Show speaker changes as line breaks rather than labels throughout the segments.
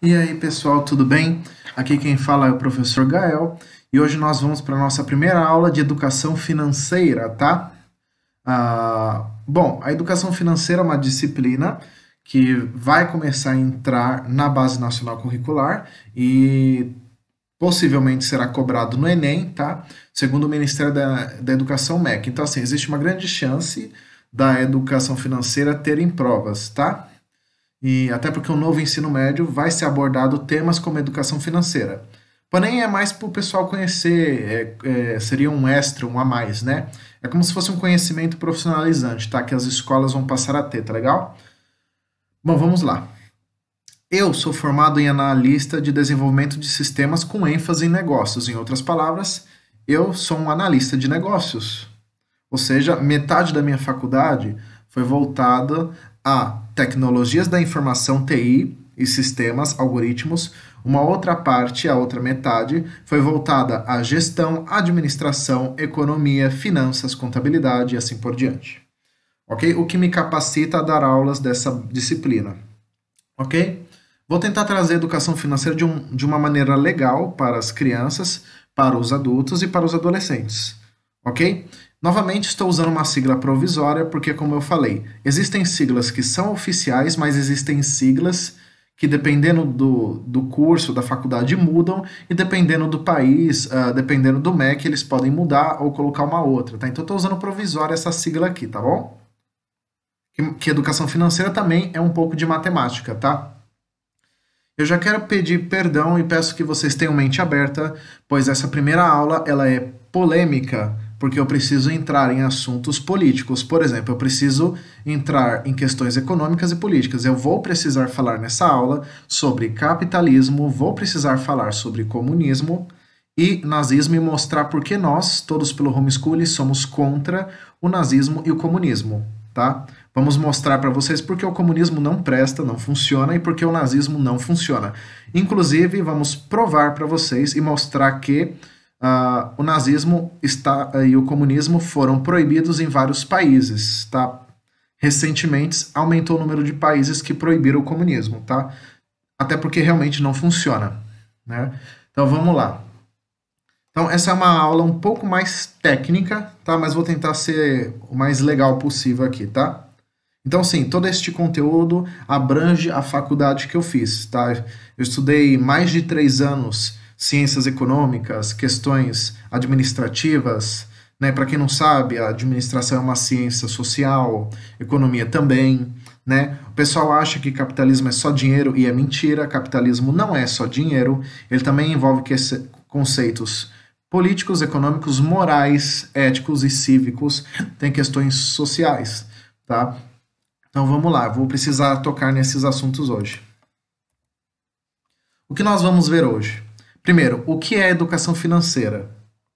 E aí, pessoal, tudo bem? Aqui quem fala é o professor Gael e hoje nós vamos para a nossa primeira aula de educação financeira, tá? Bom, a educação financeira é uma disciplina que vai começar a entrar na Base Nacional Curricular e possivelmente será cobrado no Enem, tá? Segundo o Ministério da Educação MEC. Então, assim, existe uma grande chance da educação financeira terem provas, tá? E até porque o novo ensino médio vai ser abordado temas como educação financeira. Porém, é mais para o pessoal conhecer, seria um extra, um a mais, né? É como se fosse um conhecimento profissionalizante, tá? Que as escolas vão passar a ter, tá legal? Bom, vamos lá. Eu sou formado em analista de desenvolvimento de sistemas com ênfase em negócios. Em outras palavras, eu sou um analista de negócios. Ou seja, metade da minha faculdade foi voltada a tecnologias da informação, TI e sistemas, algoritmos. Uma outra parte, a outra metade, foi voltada à gestão, administração, economia, finanças, contabilidade e assim por diante. Ok? O que me capacita a dar aulas dessa disciplina. Ok? Vou tentar trazer a educação financeira de uma maneira legal para as crianças, para os adultos e para os adolescentes. Ok? Novamente, estou usando uma sigla provisória porque, como eu falei, existem siglas que são oficiais, mas existem siglas que, dependendo do curso, da faculdade, mudam, e dependendo do país, dependendo do MEC, eles podem mudar ou colocar uma outra, tá? Então, estou usando provisória essa sigla aqui, tá bom? Que educação financeira também é um pouco de matemática, tá? Eu já quero pedir perdão e peço que vocês tenham mente aberta, pois essa primeira aula ela é polêmica, porque eu preciso entrar em assuntos políticos. Por exemplo, eu preciso entrar em questões econômicas e políticas. Eu vou precisar falar nessa aula sobre capitalismo, vou precisar falar sobre comunismo e nazismo e mostrar por que nós, todos pelo homeschooling, somos contra o nazismo e o comunismo, tá? Vamos mostrar para vocês por que o comunismo não presta, não funciona e por que o nazismo não funciona. Inclusive, vamos provar para vocês e mostrar que o nazismo e o comunismo foram proibidos em vários países, tá? Recentemente aumentou o número de países que proibiram o comunismo, tá? Até porque realmente não funciona, né? Então vamos lá. Então essa é uma aula um pouco mais técnica, tá? Mas vou tentar ser o mais legal possível aqui, tá? Então, sim, todo este conteúdo abrange a faculdade que eu fiz, tá? Eu estudei mais de 3 anos ciências econômicas, questões administrativas, né? Para quem não sabe, a administração é uma ciência social, economia também, né? O pessoal acha que capitalismo é só dinheiro e é mentira. Capitalismo não é só dinheiro, ele também envolve conceitos políticos, econômicos, morais, éticos e cívicos, tem questões sociais, tá? Então vamos lá, vou precisar tocar nesses assuntos hoje. O que nós vamos ver hoje? Primeiro, o que é educação financeira?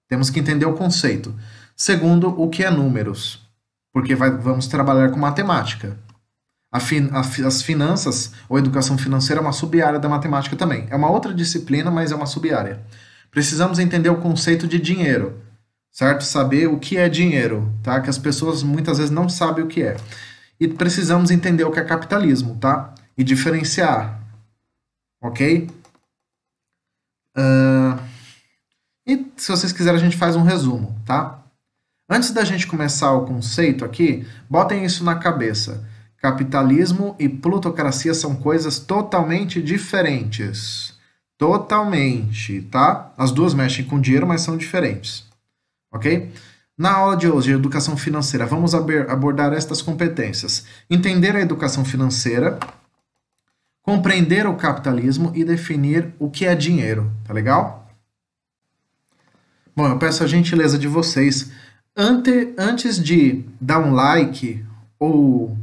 Temos que entender o conceito. Segundo, o que é números? Porque vamos trabalhar com matemática. As finanças ou educação financeira é uma sub-área da matemática também. É uma outra disciplina, mas é uma sub-área. Precisamos entender o conceito de dinheiro, certo? Saber o que é dinheiro, tá? Que as pessoas muitas vezes não sabem o que é. E precisamos entender o que é capitalismo, tá? E diferenciar, ok? E se vocês quiserem, a gente faz um resumo, tá? Antes da gente começar o conceito aqui, botem isso na cabeça. Capitalismo e plutocracia são coisas totalmente diferentes. Totalmente, tá? As duas mexem com dinheiro, mas são diferentes, ok? Na aula de hoje, educação financeira, vamos abordar estas competências. Entender a educação financeira, compreender o capitalismo e definir o que é dinheiro, tá legal? Bom, eu peço a gentileza de vocês, antes de dar um like ou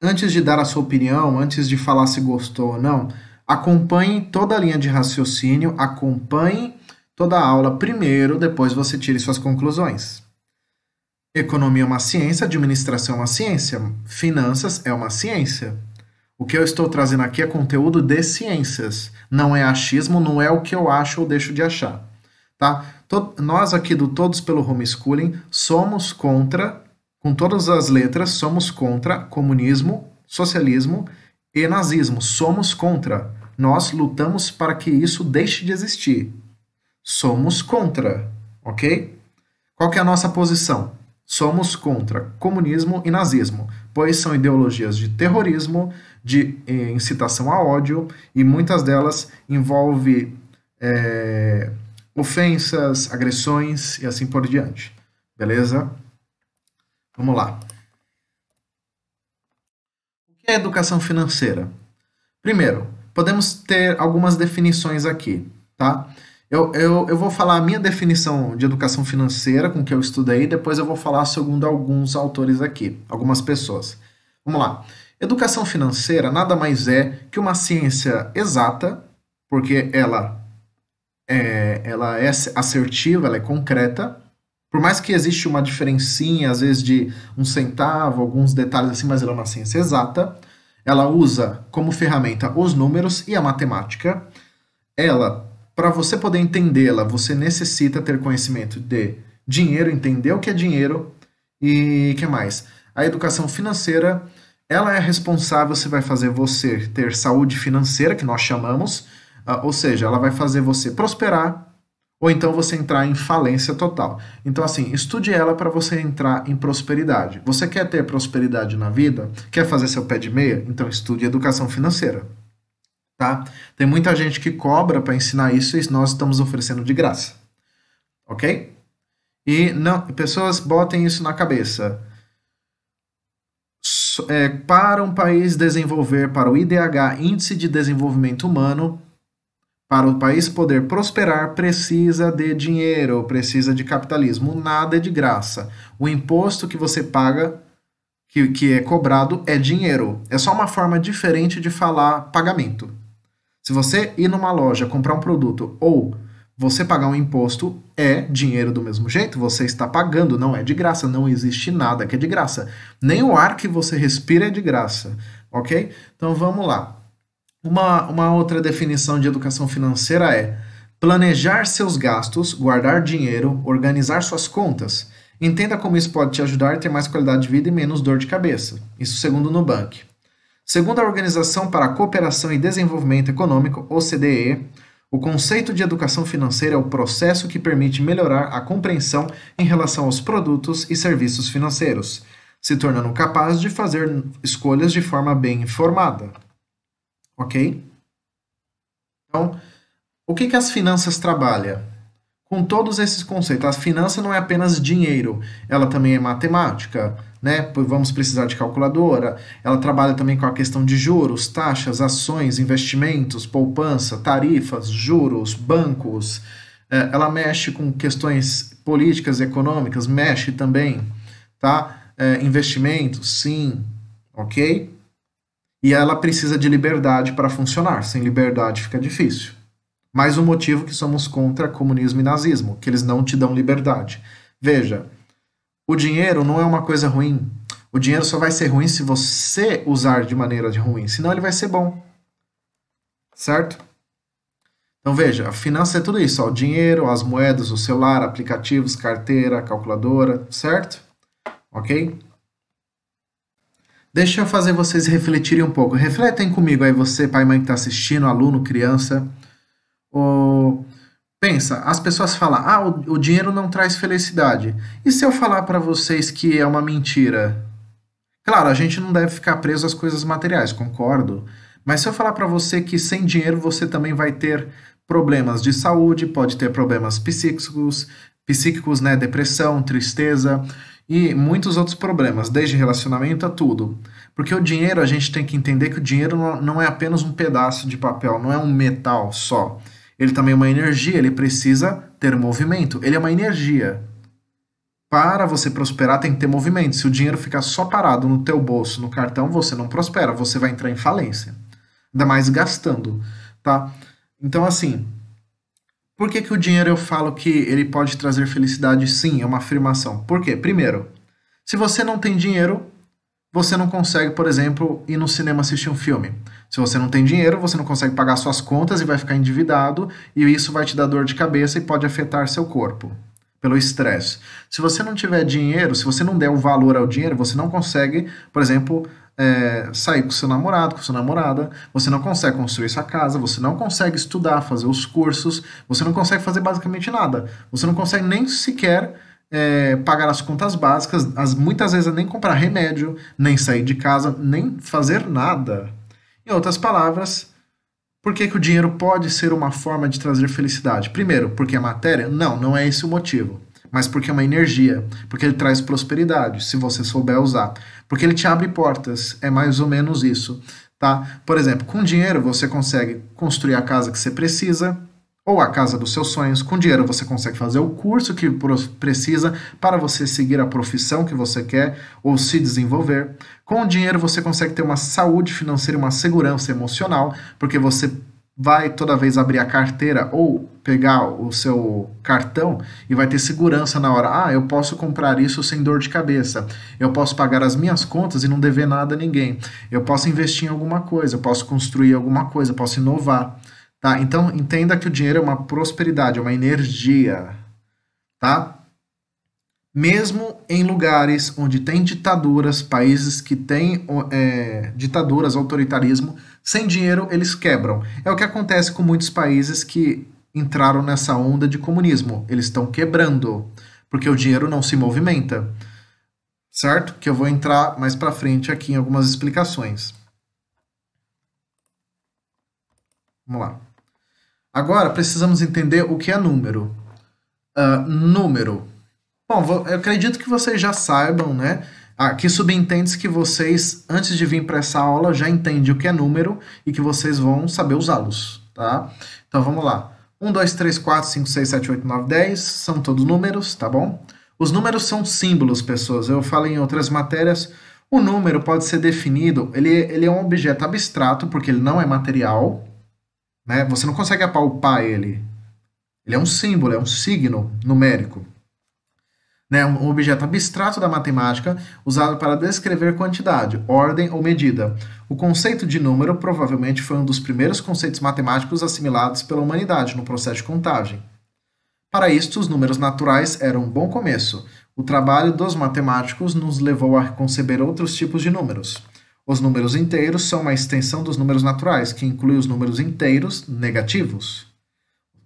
antes de dar a sua opinião, antes de falar se gostou ou não, acompanhe toda a linha de raciocínio, acompanhe toda a aula primeiro, depois você tire suas conclusões. Economia é uma ciência, administração é uma ciência, finanças é uma ciência. O que eu estou trazendo aqui é conteúdo de ciências, não é achismo, não é o que eu acho ou deixo de achar. Tá? Nós aqui do Todos pelo Homeschooling somos contra, com todas as letras, somos contra comunismo, socialismo e nazismo. Somos contra. Nós lutamos para que isso deixe de existir. Somos contra, ok? Qual que é a nossa posição? Somos contra comunismo e nazismo, pois são ideologias de terrorismo, de incitação a ódio, e muitas delas envolvem ofensas, agressões e assim por diante. Beleza? Vamos lá. O que é educação financeira? Primeiro, podemos ter algumas definições aqui, tá? Eu vou falar a minha definição de educação financeira com que eu estudei, depois eu vou falar segundo alguns autores aqui, algumas pessoas. Vamos lá. Educação financeira nada mais é que uma ciência exata, porque ela é assertiva, ela é concreta, por mais que existe uma diferencinha, às vezes de um centavo, alguns detalhes assim, mas ela é uma ciência exata. Ela usa como ferramenta os números e a matemática. Ela, para você poder entendê-la, você necessita ter conhecimento de dinheiro, entender o que é dinheiro e que mais? A educação financeira, ela é responsável se vai fazer você ter saúde financeira, que nós chamamos, ou seja, ela vai fazer você prosperar ou então você entrar em falência total. Então, assim, estude ela para você entrar em prosperidade. Você quer ter prosperidade na vida? Quer fazer seu pé de meia? Então estude educação financeira. Tá? Tem muita gente que cobra para ensinar isso e nós estamos oferecendo de graça. Ok? E não, pessoas botem isso na cabeça. Para um país desenvolver, para o IDH, Índice de Desenvolvimento Humano, para o país poder prosperar, precisa de dinheiro, precisa de capitalismo. Nada é de graça. O imposto que você paga, que é cobrado, é dinheiro. É só uma forma diferente de falar pagamento. Se você ir numa loja comprar um produto ou você pagar um imposto, é dinheiro do mesmo jeito, você está pagando, não é de graça, não existe nada que é de graça. Nem o ar que você respira é de graça, ok? Então vamos lá. Uma outra definição de educação financeira é planejar seus gastos, guardar dinheiro, organizar suas contas. Entenda como isso pode te ajudar a ter mais qualidade de vida e menos dor de cabeça. Isso segundo o Nubank. Segundo a Organização para a Cooperação e Desenvolvimento Econômico, OCDE, o conceito de educação financeira é o processo que permite melhorar a compreensão em relação aos produtos e serviços financeiros, se tornando capaz de fazer escolhas de forma bem informada. Ok? Então, o que as finanças trabalham? Com todos esses conceitos. A finança não é apenas dinheiro, ela também é matemática, né? Vamos precisar de calculadora. Ela trabalha também com a questão de juros, taxas, ações, investimentos, poupança, tarifas, juros, bancos. Ela mexe com questões políticas e econômicas, mexe também, tá? Investimentos, sim, ok? E ela precisa de liberdade para funcionar. Sem liberdade fica difícil. Mais um motivo que somos contra comunismo e nazismo, que eles não te dão liberdade. Veja, o dinheiro não é uma coisa ruim. O dinheiro só vai ser ruim se você usar de maneira ruim, senão ele vai ser bom. Certo? Então veja, a finança é tudo isso, ó, o dinheiro, as moedas, o celular, aplicativos, carteira, calculadora, certo? Ok? Deixa eu fazer vocês refletirem um pouco. Refletem comigo aí, você, pai e mãe que está assistindo, aluno, criança. Pensa, as pessoas falam, o dinheiro não traz felicidade. E se eu falar para vocês que é uma mentira? Claro, a gente não deve ficar preso às coisas materiais, concordo. Mas se eu falar para você que sem dinheiro você também vai ter problemas de saúde, pode ter problemas psíquicos, né, depressão, tristeza e muitos outros problemas, desde relacionamento a tudo. Porque o dinheiro, a gente tem que entender que o dinheiro não é apenas um pedaço de papel, não é um metal só. Ele também é uma energia, ele precisa ter movimento. Ele é uma energia. Para você prosperar tem que ter movimento. Se o dinheiro ficar só parado no teu bolso, no cartão, você não prospera, você vai entrar em falência. Ainda mais gastando, tá? Então, assim, por que o dinheiro eu falo que ele pode trazer felicidade? Sim, é uma afirmação. Por quê? Primeiro, se você não tem dinheiro, você não consegue, por exemplo, ir no cinema assistir um filme. Se você não tem dinheiro, você não consegue pagar suas contas e vai ficar endividado, e isso vai te dar dor de cabeça e pode afetar seu corpo, pelo estresse. Se você não tiver dinheiro, se você não der o valor ao dinheiro, você não consegue, por exemplo, sair com seu namorado, com sua namorada, você não consegue construir sua casa, você não consegue estudar, fazer os cursos, você não consegue fazer basicamente nada. Você não consegue nem sequer pagar as contas básicas, muitas vezes nem comprar remédio, nem sair de casa, nem fazer nada. Em outras palavras, por que que o dinheiro pode ser uma forma de trazer felicidade? Primeiro, porque é matéria? Não, não é esse o motivo. Mas porque é uma energia, porque ele traz prosperidade, se você souber usar. Porque ele te abre portas, é mais ou menos isso, tá? Por exemplo, com dinheiro você consegue construir a casa que você precisa, ou a casa dos seus sonhos. Com dinheiro você consegue fazer o curso que precisa para você seguir a profissão que você quer ou se desenvolver. Com o dinheiro você consegue ter uma saúde financeira, uma segurança emocional, porque você vai toda vez abrir a carteira ou pegar o seu cartão e vai ter segurança na hora. Ah, eu posso comprar isso sem dor de cabeça. Eu posso pagar as minhas contas e não dever nada a ninguém. Eu posso investir em alguma coisa, eu posso construir alguma coisa, eu posso inovar. Tá? Então, entenda que o dinheiro é uma prosperidade, é uma energia, tá? Mesmo em lugares onde tem ditaduras, países que têm ditaduras, autoritarismo, sem dinheiro eles quebram. É o que acontece com muitos países que entraram nessa onda de comunismo. Eles estão quebrando, porque o dinheiro não se movimenta, certo? Que eu vou entrar mais para frente aqui em algumas explicações. Vamos lá. Agora precisamos entender o que é número. Número. Bom, eu acredito que vocês já saibam, né? Aqui subentende-se que vocês, antes de vir para essa aula, já entendem o que é número e que vocês vão saber usá-los, tá? Então vamos lá. 1, 2, 3, 4, 5, 6, 7, 8, 9, 10 são todos números, tá bom? Os números são símbolos, pessoas. Eu falei em outras matérias. O número pode ser definido, ele é um objeto abstrato, porque ele não é material, né? Você não consegue apalpar ele. Ele é um símbolo, é um signo numérico, né? Um objeto abstrato da matemática usado para descrever quantidade, ordem ou medida. O conceito de número provavelmente foi um dos primeiros conceitos matemáticos assimilados pela humanidade no processo de contagem. Para isto, os números naturais eram um bom começo. O trabalho dos matemáticos nos levou a conceber outros tipos de números. Os números inteiros são uma extensão dos números naturais, que inclui os números inteiros negativos,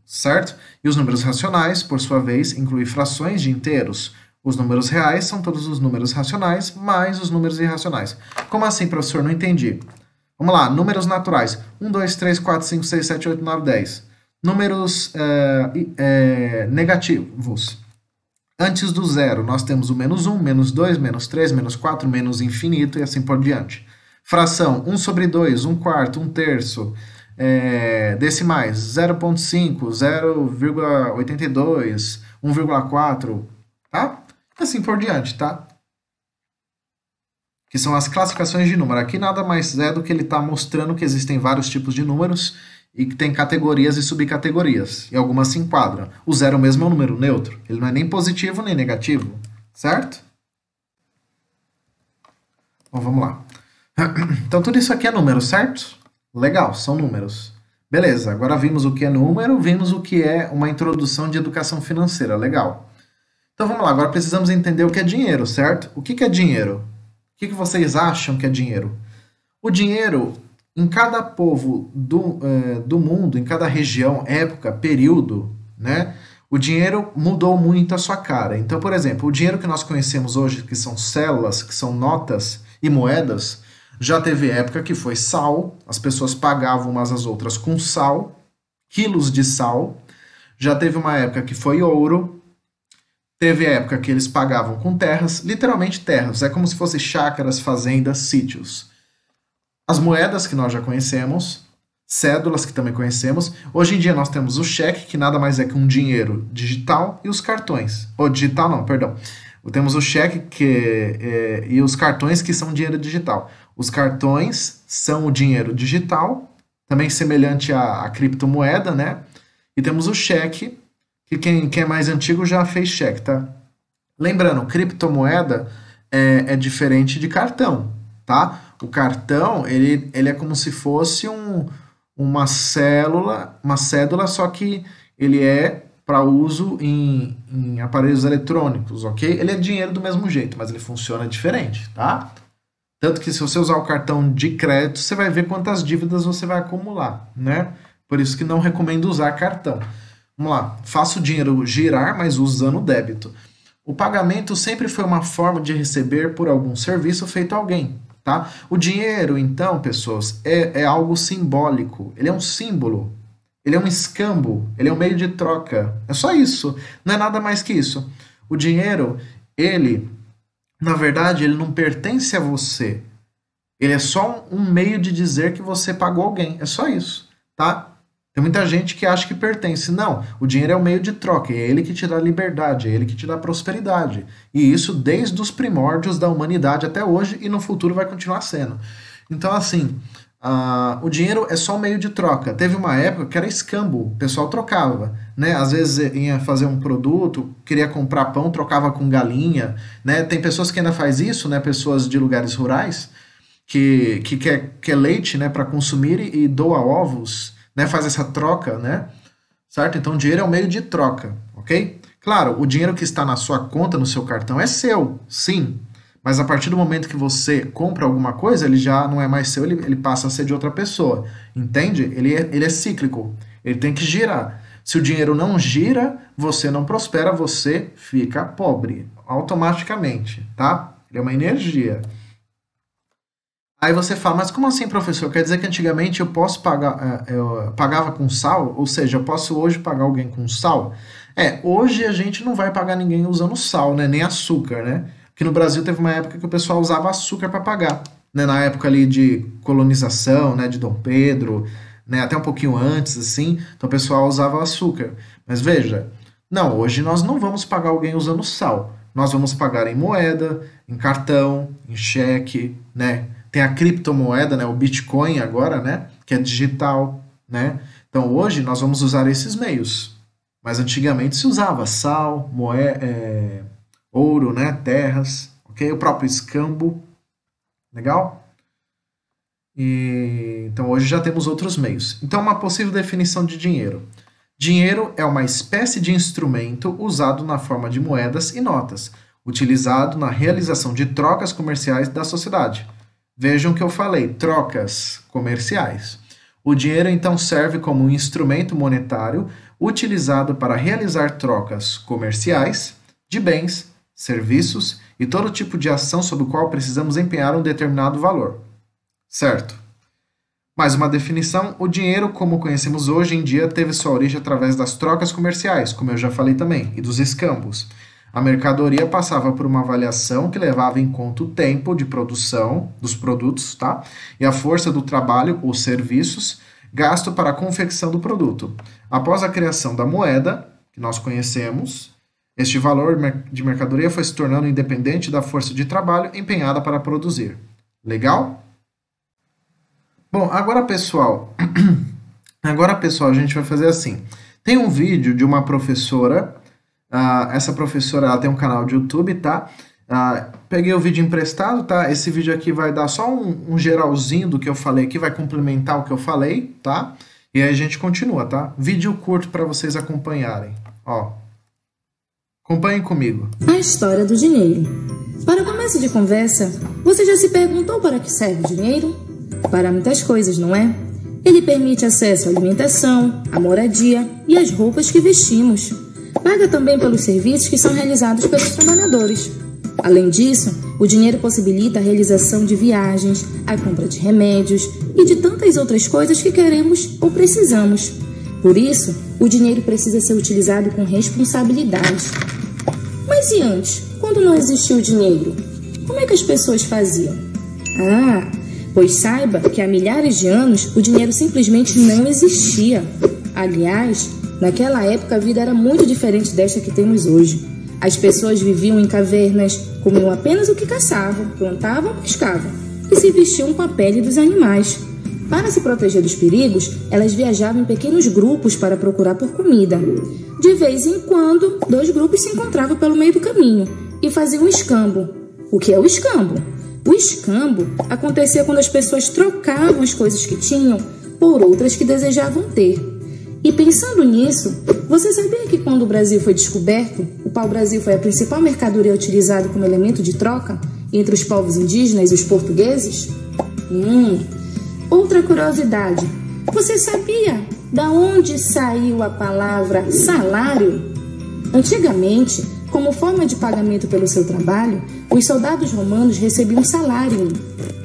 certo? E os números racionais, por sua vez, incluem frações de inteiros. Os números reais são todos os números racionais, mais os números irracionais. Como assim, professor? Não entendi. Vamos lá, números naturais. 1, 2, 3, 4, 5, 6, 7, 8, 9, 10. Números negativos. Antes do zero, nós temos o menos 1, menos 2, menos 3, menos 4, menos infinito e assim por diante. Fração, 1 sobre 2, 1 quarto, 1 terço. Decimais, 0,5, 0,82, 1,4, tá? E assim por diante, tá? Que são as classificações de número. Aqui nada mais é do que ele está mostrando que existem vários tipos de números e que tem categorias e subcategorias. E algumas se enquadram. O zero mesmo é um número neutro. Ele não é nem positivo nem negativo. Certo? Bom, vamos lá. Então, tudo isso aqui é número, certo? Legal, são números. Beleza, agora vimos o que é número, vimos o que é uma introdução de educação financeira. Legal. Então, vamos lá. Agora precisamos entender o que é dinheiro, certo? O que é dinheiro? O que vocês acham que é dinheiro? O dinheiro, em cada povo do mundo, em cada região, época, período, né? O dinheiro mudou muito a sua cara. Então, por exemplo, o dinheiro que nós conhecemos hoje, que são células, que são notas e moedas, já teve época que foi sal, as pessoas pagavam umas às outras com sal, quilos de sal. Já teve uma época que foi ouro. Teve época que eles pagavam com terras, literalmente terras, é como se fossem chácaras, fazendas, sítios. As moedas que nós já conhecemos, cédulas que também conhecemos. Hoje em dia nós temos o cheque, que nada mais é que um dinheiro digital, e os cartões. Ou digital não, perdão. Temos o cheque e os cartões, que são dinheiro digital. Os cartões são o dinheiro digital, também semelhante à criptomoeda, né? E temos o cheque, que quem é mais antigo já fez cheque, tá? Lembrando, criptomoeda é diferente de cartão, tá? O cartão, ele é como se fosse uma cédula, só que ele é para uso em aparelhos eletrônicos, ok? Ele é dinheiro do mesmo jeito, mas ele funciona diferente, tá? Tanto que se você usar o cartão de crédito, você vai ver quantas dívidas você vai acumular, né? Por isso que não recomendo usar cartão. Vamos lá, faça o dinheiro girar, mas usando o débito. O pagamento sempre foi uma forma de receber por algum serviço feito a alguém, tá? O dinheiro, então, pessoas, é algo simbólico. Ele é um símbolo. Ele é um escambo. Ele é um meio de troca. É só isso. Não é nada mais que isso. O dinheiro, ele, na verdade, ele não pertence a você. Ele é só um meio de dizer que você pagou alguém. É só isso, tá? Tem muita gente que acha que pertence. Não, o dinheiro é um meio de troca, é ele que te dá liberdade, é ele que te dá prosperidade. E isso desde os primórdios da humanidade até hoje e no futuro vai continuar sendo. Então, assim, o dinheiro é só um meio de troca. Teve uma época que era escambo, o pessoal trocava, né? Às vezes ia fazer um produto, queria comprar pão, trocava com galinha, né? Tem pessoas que ainda faz isso, né? Pessoas de lugares rurais que quer leite, né, para consumir e doa ovos, né, faz essa troca, né, certo? Então, o dinheiro é um meio de troca, ok? Claro, o dinheiro que está na sua conta, no seu cartão, é seu, sim, mas a partir do momento que você compra alguma coisa, ele já não é mais seu, ele passa a ser de outra pessoa, entende? Ele é cíclico, ele tem que girar. Se o dinheiro não gira, você não prospera, você fica pobre, automaticamente, tá? Ele é uma energia. Aí você fala, mas como assim, professor? Quer dizer que antigamente eu posso pagar, eu pagava com sal? Ou seja, eu posso hoje pagar alguém com sal? Hoje a gente não vai pagar ninguém usando sal, né? Nem açúcar, né? Porque no Brasil teve uma época que o pessoal usava açúcar para pagar, né? Na época ali de colonização, né? De Dom Pedro, né? Até um pouquinho antes, assim. Então o pessoal usava açúcar. Mas veja, não, hoje nós não vamos pagar alguém usando sal. Nós vamos pagar em moeda, em cartão, em cheque, né? Tem a criptomoeda, né, o Bitcoin agora, né, que é digital, né? Então hoje nós vamos usar esses meios. Mas antigamente se usava sal, ouro, né, terras, ok? O próprio escambo, legal? Então hoje já temos outros meios. Então uma possível definição de dinheiro. Dinheiro é uma espécie de instrumento usado na forma de moedas e notas, utilizado na realização de trocas comerciais da sociedade. Vejam que eu falei, trocas comerciais. O dinheiro, então, serve como um instrumento monetário utilizado para realizar trocas comerciais de bens, serviços e todo tipo de ação sobre o qual precisamos empenhar um determinado valor. Certo? Mais uma definição, o dinheiro, como conhecemos hoje em dia, teve sua origem através das trocas comerciais, como eu já falei também, e dos escambos. A mercadoria passava por uma avaliação que levava em conta o tempo de produção dos produtos, tá? E a força do trabalho ou serviços gasto para a confecção do produto. Após a criação da moeda, que nós conhecemos, este valor de mercadoria foi se tornando independente da força de trabalho empenhada para produzir. Legal? Bom, agora pessoal, a gente vai fazer assim. Tem um vídeo de uma professora. Essa professora, ela tem um canal de YouTube, tá? Peguei o vídeo emprestado, tá? Esse vídeo aqui vai dar só um geralzinho do que eu falei aqui, vai complementar o que eu falei, tá? E aí a gente continua, tá? Vídeo curto para vocês acompanharem, ó. Acompanhem comigo.
A história do dinheiro. Para começo de conversa, você já se perguntou para que serve o dinheiro? Para muitas coisas, não é? Ele permite acesso à alimentação, à moradia e às roupas que vestimos. Paga também pelos serviços que são realizados pelos trabalhadores. Além disso, o dinheiro possibilita a realização de viagens, a compra de remédios e de tantas outras coisas que queremos ou precisamos. Por isso, o dinheiro precisa ser utilizado com responsabilidade. Mas e antes, quando não existia o dinheiro? Como é que as pessoas faziam? Pois saiba que há milhares de anos o dinheiro simplesmente não existia. Aliás, naquela época a vida era muito diferente desta que temos hoje. As pessoas viviam em cavernas, comiam apenas o que caçavam, plantavam, pescavam e se vestiam com a pele dos animais. Para se proteger dos perigos, elas viajavam em pequenos grupos para procurar por comida. De vez em quando, 2 grupos se encontravam pelo meio do caminho e faziam um escambo. O que é o escambo? O escambo acontecia quando as pessoas trocavam as coisas que tinham por outras que desejavam ter. E pensando nisso, você sabia que quando o Brasil foi descoberto, o pau-brasil foi a principal mercadoria utilizada como elemento de troca? entre os povos indígenas e os portugueses? Outra curiosidade, você sabia da onde saiu a palavra salário? Antigamente, como forma de pagamento pelo seu trabalho, os soldados romanos recebiam salário,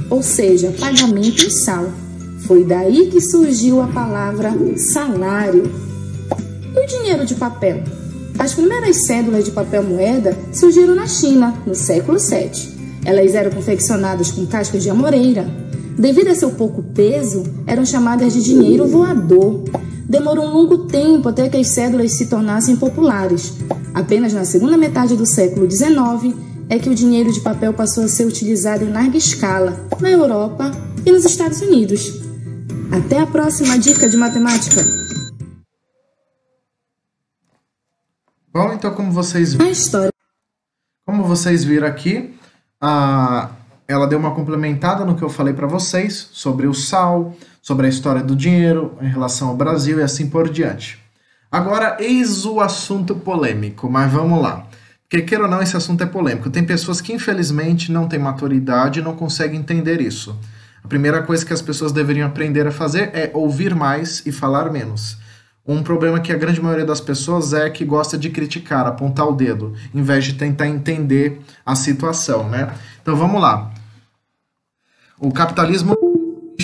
ou seja, pagamento em sal. Foi daí que surgiu a palavra salário. E o dinheiro de papel? As primeiras cédulas de papel moeda surgiram na China, no século VII. Elas eram confeccionadas com cascas de amoreira. Devido a seu pouco peso, eram chamadas de dinheiro voador. Demorou um longo tempo até que as cédulas se tornassem populares. Apenas na segunda metade do século XIX é que o dinheiro de papel passou a ser utilizado em larga escala na Europa e nos Estados Unidos. Até a próxima dica de matemática.
Bom, então como vocês viram aqui, ela deu uma complementada no que eu falei para vocês sobre o sal, sobre a história do dinheiro em relação ao Brasil e assim por diante. Agora, eis o assunto polêmico, mas vamos lá. Porque, queira ou não, esse assunto é polêmico. Tem pessoas que, infelizmente, não têm maturidade e não conseguem entender isso. A primeira coisa que as pessoas deveriam aprender a fazer é ouvir mais e falar menos. Um problema que a grande maioria das pessoas é que gosta de criticar, apontar o dedo, em vez de tentar entender a situação, né? Então, vamos lá. O capitalismo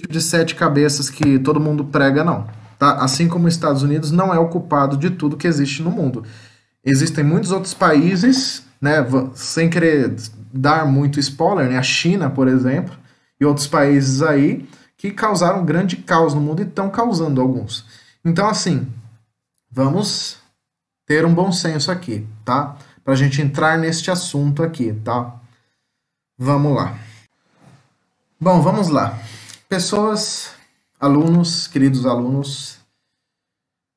de 7 cabeças que todo mundo prega, não. Tá? Assim como os Estados Unidos não é o culpado de tudo que existe no mundo. Existem muitos outros países, né, sem querer dar muito spoiler, né, a China, por exemplo, e outros países aí, que causaram grande caos no mundo e estão causando alguns. Então, assim, vamos ter um bom senso aqui, tá? Pra gente entrar neste assunto aqui, tá? Vamos lá. Bom, vamos lá. Pessoas, alunos, queridos alunos,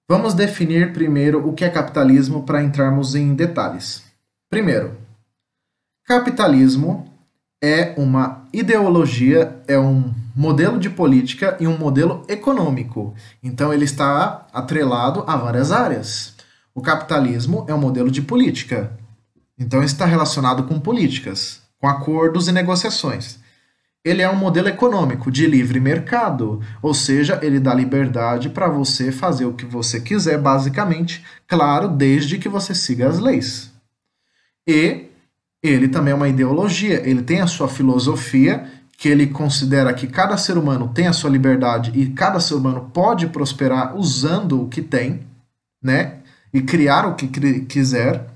vamos definir primeiro o que é capitalismo para entrarmos em detalhes. Primeiro, capitalismo é uma ideologia, é um modelo de política e um modelo econômico. Então ele está atrelado a várias áreas. O capitalismo é um modelo de política. Então está relacionado com políticas, com acordos e negociações. Ele é um modelo econômico de livre mercado, ou seja, ele dá liberdade para você fazer o que você quiser, basicamente, claro, desde que você siga as leis. E ele também é uma ideologia, ele tem a sua filosofia, que ele considera que cada ser humano tem a sua liberdade e cada ser humano pode prosperar usando o que tem, né? E criar o que quiser.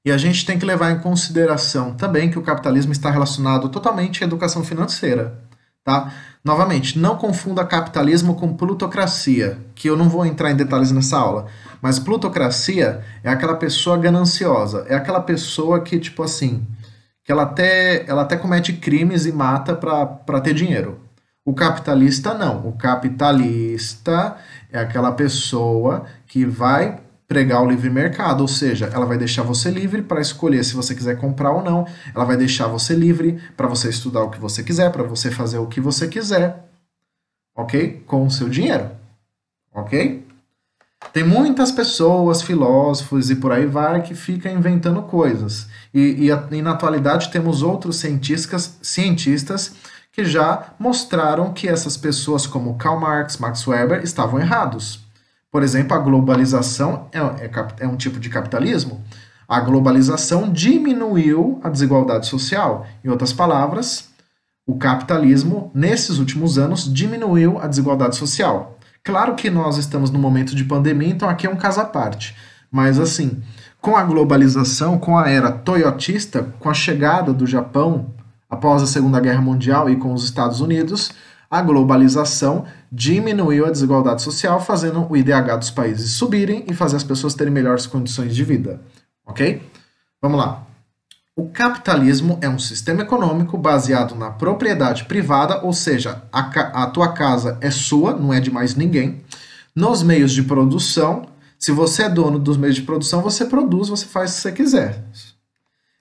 E a gente tem que levar em consideração também que o capitalismo está relacionado totalmente à educação financeira, tá? Novamente, não confunda capitalismo com plutocracia, que eu não vou entrar em detalhes nessa aula, mas plutocracia é aquela pessoa gananciosa, é aquela pessoa que, tipo assim, que ela até comete crimes e mata para ter dinheiro. O capitalista não, o capitalista é aquela pessoa que vai pregar o livre mercado, ou seja, ela vai deixar você livre para escolher se você quiser comprar ou não, ela vai deixar você livre para você estudar o que você quiser, para você fazer o que você quiser, ok? Com o seu dinheiro, ok? Tem muitas pessoas, filósofos e por aí vai, que ficam inventando coisas. E na atualidade temos outros cientistas que já mostraram que essas pessoas como Karl Marx, Max Weber, estavam errados. Por exemplo, a globalização é um tipo de capitalismo. A globalização diminuiu a desigualdade social. Em outras palavras, o capitalismo, nesses últimos anos, diminuiu a desigualdade social. Claro que nós estamos num momento de pandemia, então aqui é um caso à parte. Mas, assim, com a globalização, com a era toyotista, com a chegada do Japão após a Segunda Guerra Mundial e com os Estados Unidos, a globalização diminuiu a desigualdade social, fazendo o IDH dos países subirem e fazer as pessoas terem melhores condições de vida. Ok? Vamos lá. O capitalismo é um sistema econômico baseado na propriedade privada, ou seja, a tua casa é sua, não é de mais ninguém. Nos meios de produção, se você é dono dos meios de produção, você produz, você faz o que você quiser.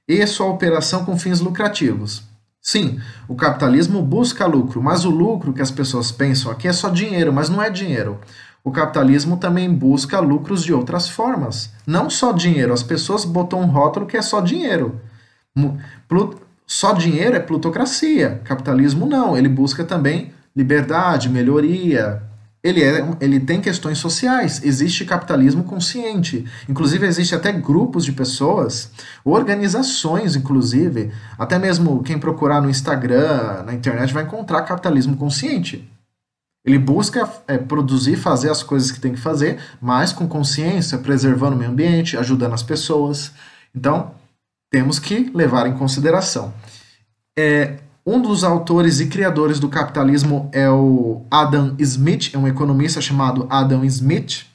E a sua operação com fins lucrativos. Sim, o capitalismo busca lucro, mas o lucro que as pessoas pensam aqui é só dinheiro, mas não é dinheiro. O capitalismo também busca lucros de outras formas. Não só dinheiro, as pessoas botam um rótulo que é só dinheiro. Só dinheiro é plutocracia. Capitalismo não, ele busca também liberdade, melhoria. Ele tem questões sociais. Existe capitalismo consciente. Inclusive, existe até grupos de pessoas, organizações, inclusive, até mesmo quem procurar no Instagram, na internet, vai encontrar capitalismo consciente. Ele busca produzir, fazer as coisas que tem que fazer, mas com consciência, preservando o meio ambiente, ajudando as pessoas. Então, temos que levar em consideração. Um dos autores e criadores do capitalismo é o Adam Smith, é um economista chamado Adam Smith,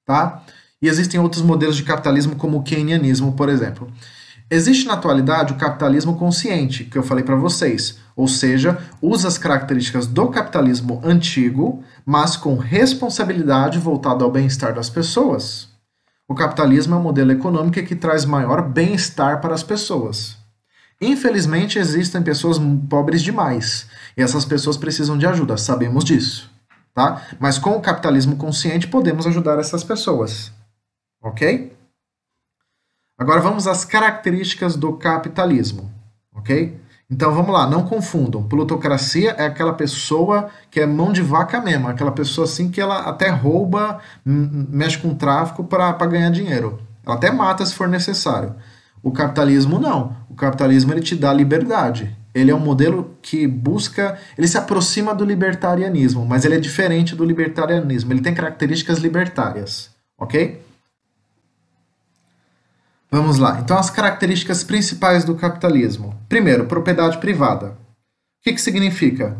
tá? E existem outros modelos de capitalismo, como o keynesianismo, por exemplo. Existe na atualidade o capitalismo consciente, que eu falei para vocês, ou seja, usa as características do capitalismo antigo, mas com responsabilidade voltada ao bem-estar das pessoas. O capitalismo é um modelo econômico que traz maior bem-estar para as pessoas. Infelizmente, existem pessoas pobres demais, e essas pessoas precisam de ajuda, sabemos disso, tá? Mas com o capitalismo consciente podemos ajudar essas pessoas, ok? Agora vamos às características do capitalismo, ok? Então vamos lá, não confundam. Plutocracia é aquela pessoa que é mão de vaca mesmo, aquela pessoa assim que ela até rouba, mexe com tráfico para ganhar dinheiro. Ela até mata se for necessário. O capitalismo não. O capitalismo ele te dá liberdade. Ele é um modelo que busca, ele se aproxima do libertarianismo, mas ele é diferente do libertarianismo. Ele tem características libertárias, ok? Vamos lá. Então, as características principais do capitalismo. Primeiro, propriedade privada. O que significa?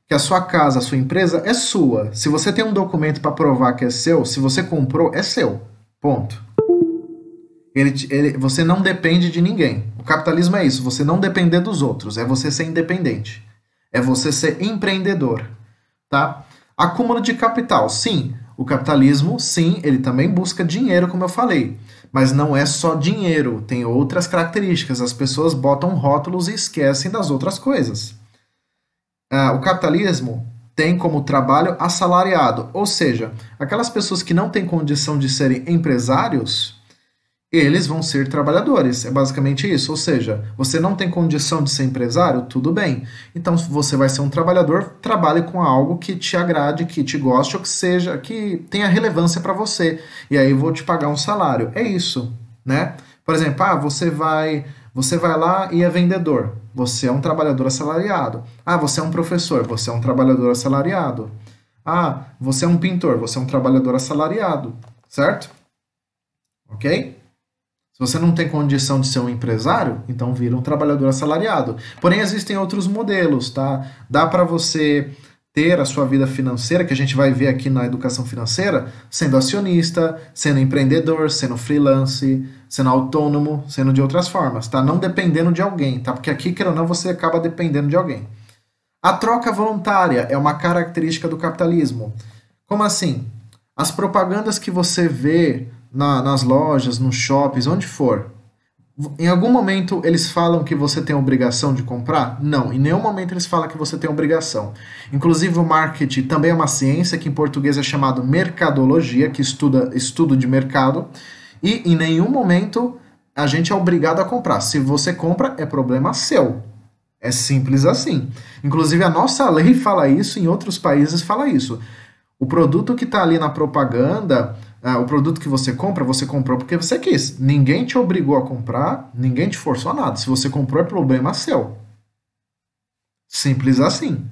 Que a sua casa, a sua empresa é sua. Se você tem um documento para provar que é seu, se você comprou, é seu. Ponto. Você não depende de ninguém. O capitalismo é isso, você não depender dos outros. É você ser independente. É você ser empreendedor. Tá? Acúmulo de capital. Sim, o capitalismo, sim, ele também busca dinheiro, como eu falei. Mas não é só dinheiro, tem outras características. As pessoas botam rótulos e esquecem das outras coisas. O capitalismo tem como trabalho assalariado, ou seja, aquelas pessoas que não têm condição de serem empresários, eles vão ser trabalhadores. É basicamente isso. Ou seja, você não tem condição de ser empresário? Tudo bem. Então, se você vai ser um trabalhador, trabalhe com algo que te agrade, que te goste, ou que seja, que tenha relevância para você. E aí eu vou te pagar um salário. É isso, né? Por exemplo, você vai lá e é vendedor. Você é um trabalhador assalariado. Você é um professor. Você é um trabalhador assalariado. Você é um pintor. Você é um trabalhador assalariado. Certo? Ok? Se você não tem condição de ser um empresário, então vira um trabalhador assalariado. Porém, existem outros modelos, tá? Dá para você ter a sua vida financeira, que a gente vai ver aqui na educação financeira, sendo acionista, sendo empreendedor, sendo freelance, sendo autônomo, sendo de outras formas, tá? Não dependendo de alguém, tá? Porque aqui, querendo ou não, você acaba dependendo de alguém. A troca voluntária é uma característica do capitalismo. Como assim? As propagandas que você vê nas lojas, nos shoppings, onde for, em algum momento eles falam que você tem obrigação de comprar? Não, em nenhum momento eles falam que você tem obrigação. Inclusive o marketing também é uma ciência que em português é chamado mercadologia, que estuda estudo de mercado, e em nenhum momento a gente é obrigado a comprar. Se você compra, é problema seu. É simples assim. Inclusive a nossa lei fala isso, em outros países fala isso. O produto que está ali na propaganda, o produto que você compra, você comprou porque você quis. Ninguém te obrigou a comprar, ninguém te forçou a nada. Se você comprou, é problema seu. Simples assim,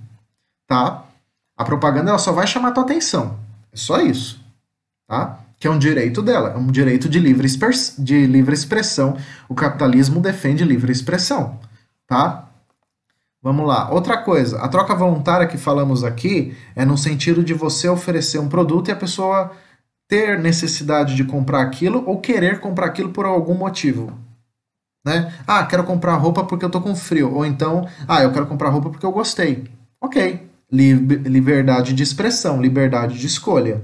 tá? A propaganda ela só vai chamar a tua atenção. É só isso, tá? Que é um direito dela, é um direito de livre expressão. O capitalismo defende livre expressão, tá? Vamos lá. Outra coisa, a troca voluntária que falamos aqui é no sentido de você oferecer um produto e a pessoa ter necessidade de comprar aquilo ou querer comprar aquilo por algum motivo, né? Quero comprar roupa porque eu tô com frio. Ou então, eu quero comprar roupa porque eu gostei. Ok. Liberdade de expressão, liberdade de escolha.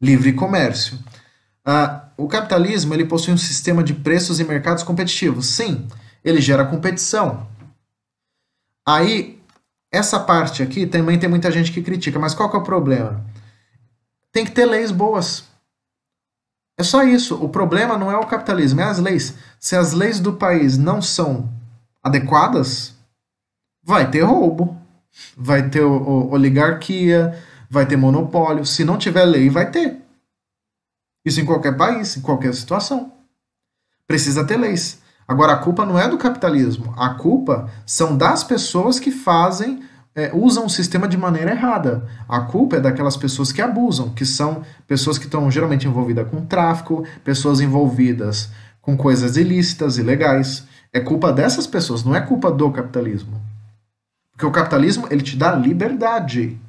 Livre comércio. O capitalismo ele possui um sistema de preços e mercados competitivos. Sim, ele gera competição. Aí, essa parte aqui também tem muita gente que critica, mas qual que é o problema? Tem que ter leis boas. É só isso. O problema não é o capitalismo, é as leis. Se as leis do país não são adequadas, vai ter roubo, vai ter oligarquia, vai ter monopólio. Se não tiver lei, vai ter. Isso em qualquer país, em qualquer situação. Precisa ter leis. Agora, a culpa não é do capitalismo. A culpa são das pessoas que usam o sistema de maneira errada. A culpa é daquelas pessoas que abusam, que são pessoas que estão geralmente envolvidas com tráfico, pessoas envolvidas com coisas ilícitas, ilegais. É culpa dessas pessoas, não é culpa do capitalismo. Porque o capitalismo, ele te dá liberdade.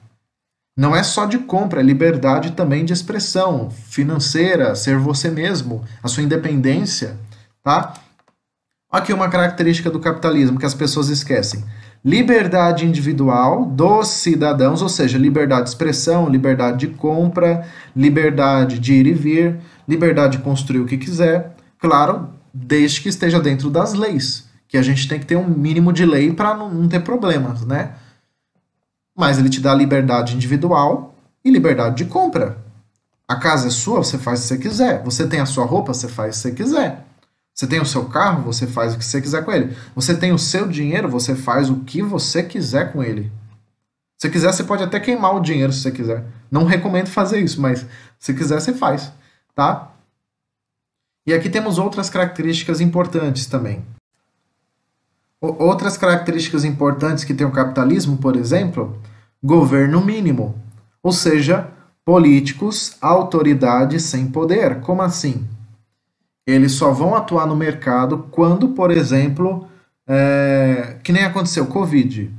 Não é só de compra, é liberdade também de expressão financeira, ser você mesmo, a sua independência, tá? Aqui uma característica do capitalismo que as pessoas esquecem. Liberdade individual dos cidadãos, ou seja, liberdade de expressão, liberdade de compra, liberdade de ir e vir, liberdade de construir o que quiser, claro, desde que esteja dentro das leis, que a gente tem que ter um mínimo de lei para não ter problemas, né? Mas ele te dá liberdade individual e liberdade de compra. A casa é sua, você faz o que você quiser. Você tem a sua roupa, você faz o que você quiser. Você tem o seu carro, você faz o que você quiser com ele. Você tem o seu dinheiro, você faz o que você quiser com ele. Se quiser, você pode até queimar o dinheiro se você quiser. Não recomendo fazer isso, mas se quiser, você faz, tá? E aqui temos outras características importantes também. Outras características importantes que tem o capitalismo, por exemplo, governo mínimo. Ou seja, políticos, autoridades sem poder. Como assim? Eles só vão atuar no mercado quando, por exemplo, que nem aconteceu, Covid.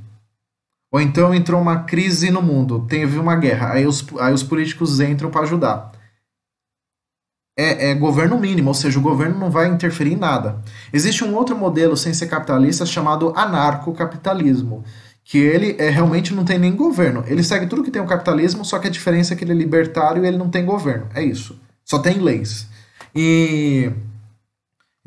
Ou então entrou uma crise no mundo, teve uma guerra, aí os políticos entram para ajudar. É governo mínimo, ou seja, o governo não vai interferir em nada. Existe um outro modelo sem ser capitalista chamado anarcocapitalismo, que ele realmente não tem nem governo. Ele segue tudo que tem o capitalismo, só que a diferença é que ele é libertário e ele não tem governo. É isso. Só tem leis.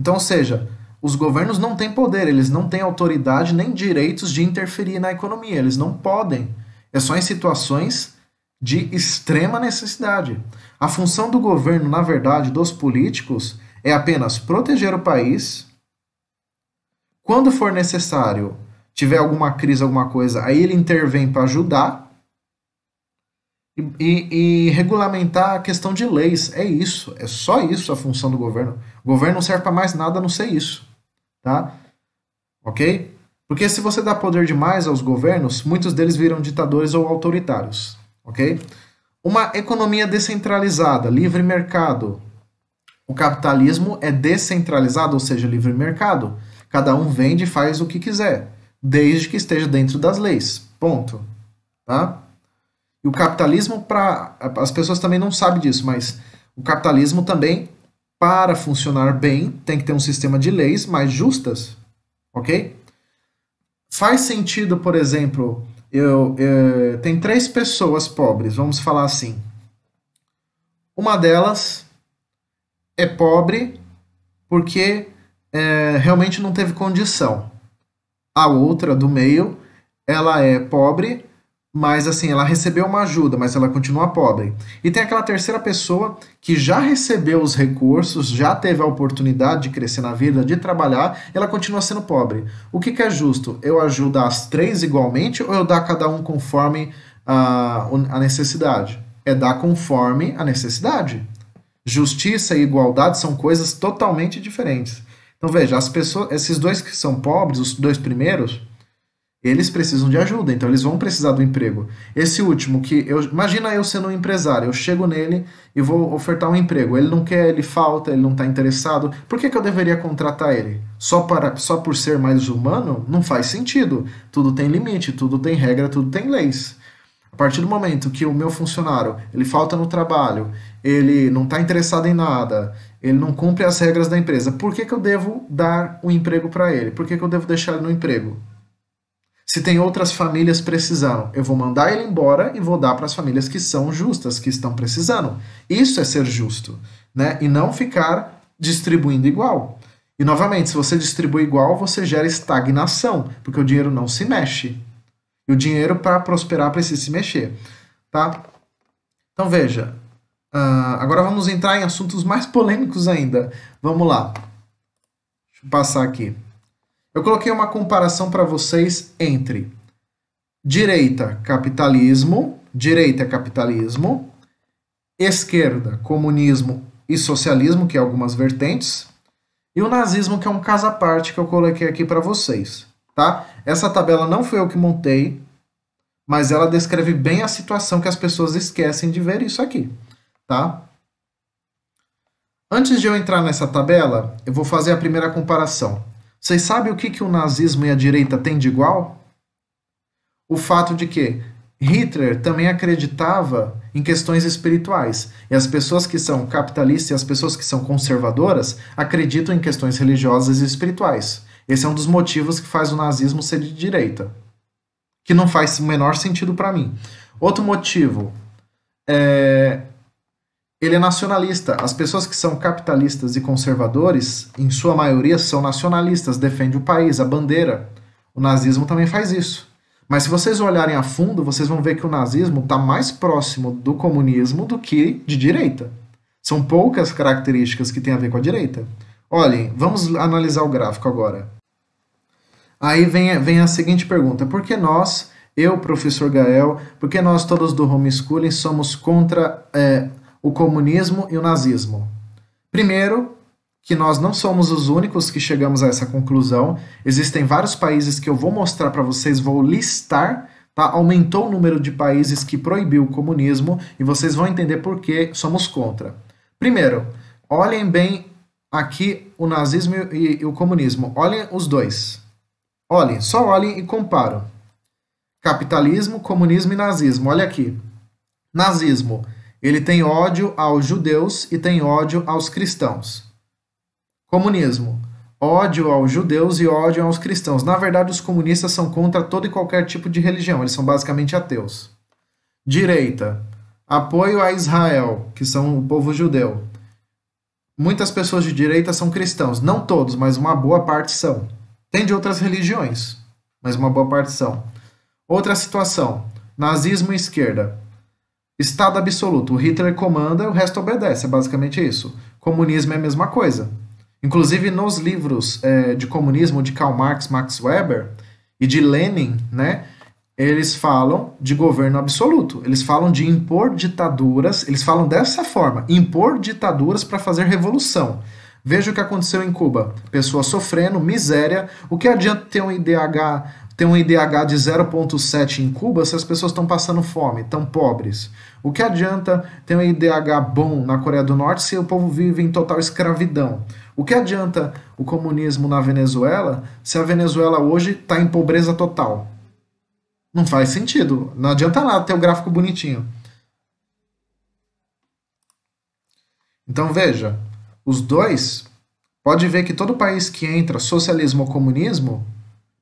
Então, ou seja, os governos não têm poder, eles não têm autoridade nem direitos de interferir na economia, eles não podem. É só em situações de extrema necessidade. A função do governo, na verdade, dos políticos, é apenas proteger o país. Quando for necessário, tiver alguma crise, alguma coisa, aí ele intervém para ajudar e regulamentar a questão de leis. É isso, é só isso a função do governo. O governo não serve para mais nada a não ser isso, tá? Ok? Porque se você dá poder demais aos governos, muitos deles viram ditadores ou autoritários, ok? Uma economia descentralizada, livre mercado. O capitalismo é descentralizado, ou seja, livre mercado. Cada um vende e faz o que quiser, desde que esteja dentro das leis. Ponto. Tá? E o capitalismo, as pessoas também não sabem disso, mas o capitalismo também, para funcionar bem, tem que ter um sistema de leis mais justas. Ok? Faz sentido, por exemplo, tem 3 pessoas pobres, vamos falar assim. Uma delas é pobre porque realmente não teve condição. A outra, do meio, ela é pobre, mas assim, ela recebeu uma ajuda, mas ela continua pobre. E tem aquela terceira pessoa que já recebeu os recursos, já teve a oportunidade de crescer na vida, de trabalhar, e ela continua sendo pobre. O que é justo? Eu ajudar as 3 igualmente ou eu dar a cada um conforme a necessidade? É dar conforme a necessidade. Justiça e igualdade são coisas totalmente diferentes. Então veja, as pessoas, esses 2 que são pobres, os 2 primeiros, eles precisam de ajuda, então eles vão precisar do emprego. Esse último, imagina eu sendo um empresário, eu chego nele e vou ofertar um emprego. Ele não quer, ele falta, ele não está interessado. Por que eu deveria contratar ele? Só por ser mais humano? Não faz sentido. Tudo tem limite, tudo tem regra, tudo tem leis. A partir do momento que o meu funcionário ele falta no trabalho, ele não está interessado em nada, ele não cumpre as regras da empresa, por que eu devo dar um emprego para ele? Por que eu devo deixar ele no emprego? Se tem outras famílias precisando, eu vou mandar ele embora e vou dar para as famílias que são justas, que estão precisando. Isso é ser justo, né? E não ficar distribuindo igual. E novamente, se você distribui igual, você gera estagnação, porque o dinheiro não se mexe. E o dinheiro, para prosperar, precisa se mexer, tá? Então veja, agora vamos entrar em assuntos mais polêmicos ainda. Vamos lá. Deixa eu passar aqui. Eu coloquei uma comparação para vocês entre direita, capitalismo, esquerda, comunismo e socialismo, que é algumas vertentes, e o nazismo, que é um caso à parte que eu coloquei aqui para vocês, tá? Essa tabela não foi eu que montei, mas ela descreve bem a situação que as pessoas esquecem de ver isso aqui, tá? Antes de eu entrar nessa tabela, eu vou fazer a primeira comparação. Vocês sabem o que o nazismo e a direita têm de igual? O fato de que Hitler também acreditava em questões espirituais. E as pessoas que são capitalistas e as pessoas que são conservadoras acreditam em questões religiosas e espirituais. Esse é um dos motivos que faz o nazismo ser de direita, que não faz o menor sentido para mim. Outro motivo ele é nacionalista. As pessoas que são capitalistas e conservadores, em sua maioria, são nacionalistas, defendem o país, a bandeira. O nazismo também faz isso. Mas se vocês olharem a fundo, vocês vão ver que o nazismo está mais próximo do comunismo do que de direita. São poucas características que têm a ver com a direita. Olhem, vamos analisar o gráfico agora. Aí vem a seguinte pergunta: por que nós, eu, professor Gael, por que nós todos do homeschooling somos contra o comunismo e o nazismo? Primeiro, que nós não somos os únicos que chegamos a essa conclusão. Existem vários países que eu vou mostrar para vocês, vou listar, tá? Aumentou o número de países que proibiu o comunismo e vocês vão entender por que somos contra. Primeiro, olhem bem aqui o nazismo e o comunismo. Olhem os dois. Olhem, só olhem e comparam. Capitalismo, comunismo e nazismo. Olha aqui. Nazismo, ele tem ódio aos judeus e tem ódio aos cristãos. Comunismo, ódio aos judeus e ódio aos cristãos. Na verdade, os comunistas são contra todo e qualquer tipo de religião. Eles são basicamente ateus. Direita, apoio a Israel, que são o povo judeu. Muitas pessoas de direita são cristãos. Não todos, mas uma boa parte são. Tem de outras religiões, mas uma boa parte são. Outra situação, nazismo e esquerda. Estado absoluto. O Hitler comanda, o resto obedece. É basicamente isso. Comunismo é a mesma coisa. Inclusive, nos livros de comunismo de Karl Marx, Max Weber e de Lenin, né, eles falam de governo absoluto. Eles falam de impor ditaduras. Eles falam dessa forma, impor ditaduras para fazer revolução. Veja o que aconteceu em Cuba. Pessoas sofrendo, miséria. O que adianta ter um IDH de 0,7 em Cuba se as pessoas estão passando fome, estão pobres? O que adianta ter um IDH bom na Coreia do Norte se o povo vive em total escravidão? O que adianta o comunismo na Venezuela se a Venezuela hoje está em pobreza total? Não faz sentido. Não adianta nada ter o gráfico bonitinho. Então veja, os dois, pode ver que todo país que entra socialismo ou comunismo,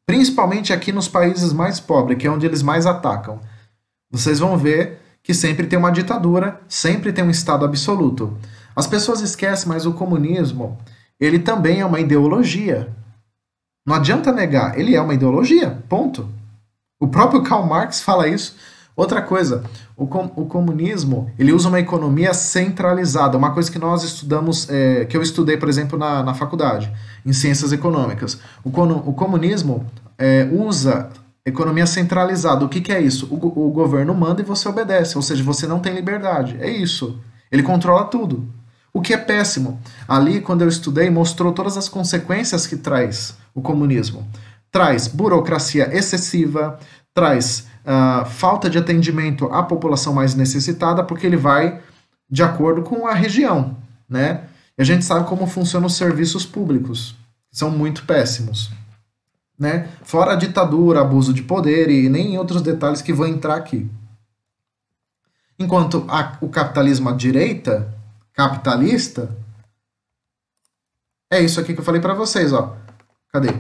principalmente aqui nos países mais pobres, que é onde eles mais atacam, vocês vão ver que sempre tem uma ditadura, sempre tem um Estado absoluto. As pessoas esquecem, mas o comunismo, ele também é uma ideologia. Não adianta negar, ele é uma ideologia, ponto. O próprio Karl Marx fala isso. Outra coisa, o comunismo, ele usa uma economia centralizada, uma coisa que nós estudamos, que eu estudei, por exemplo, na faculdade, em ciências econômicas. O comunismo usa economia centralizada. O que é isso? O governo manda e você obedece, ou seja, você não tem liberdade. É isso. Ele controla tudo. O que é péssimo. Ali, quando eu estudei, mostrou todas as consequências que traz o comunismo. Traz burocracia excessiva, traz falta de atendimento à população mais necessitada, porque ele vai de acordo com a região, né? E a gente sabe como funcionam os serviços públicos, que são muito péssimos, né? Fora a ditadura, abuso de poder e nem outros detalhes que vão entrar aqui. Enquanto o capitalismo à direita, capitalista, é isso aqui que eu falei para vocês, ó. Cadê?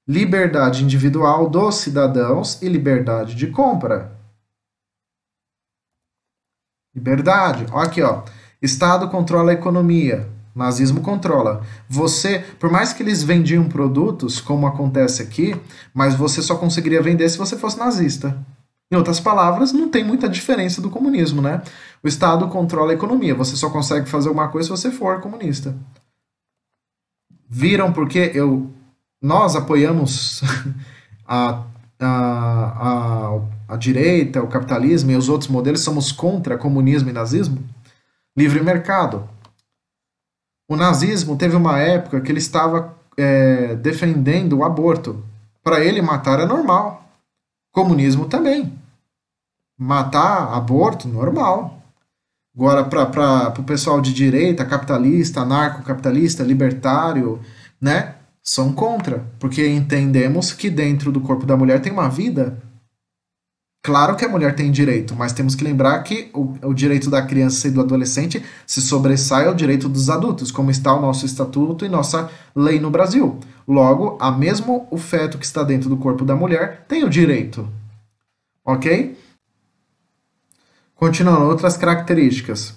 Liberdade individual dos cidadãos e liberdade de compra. Liberdade. Ó, aqui, ó. Estado controla a economia. Nazismo controla. Você, por mais que eles vendiam produtos, como acontece aqui, mas você só conseguiria vender se você fosse nazista. Em outras palavras, não tem muita diferença do comunismo, né? O Estado controla a economia. Você só consegue fazer uma coisa se você for comunista. Viram porque eu nós apoiamos a, a direita, o capitalismo e os outros modelos, somos contra comunismo e nazismo? Livre mercado. O nazismo teve uma época que ele estava defendendo o aborto. Para ele, matar é normal. Comunismo também. Matar, aborto, normal. Agora, para o pessoal de direita, capitalista, anarcocapitalista, libertário, né? São contra. Porque entendemos que dentro do corpo da mulher tem uma vida. Claro que a mulher tem direito, mas temos que lembrar que o direito da criança e do adolescente se sobressai ao direito dos adultos, como está o nosso estatuto e nossa lei no Brasil. Logo, mesmo o feto que está dentro do corpo da mulher tem o direito. Ok? Continuando, outras características.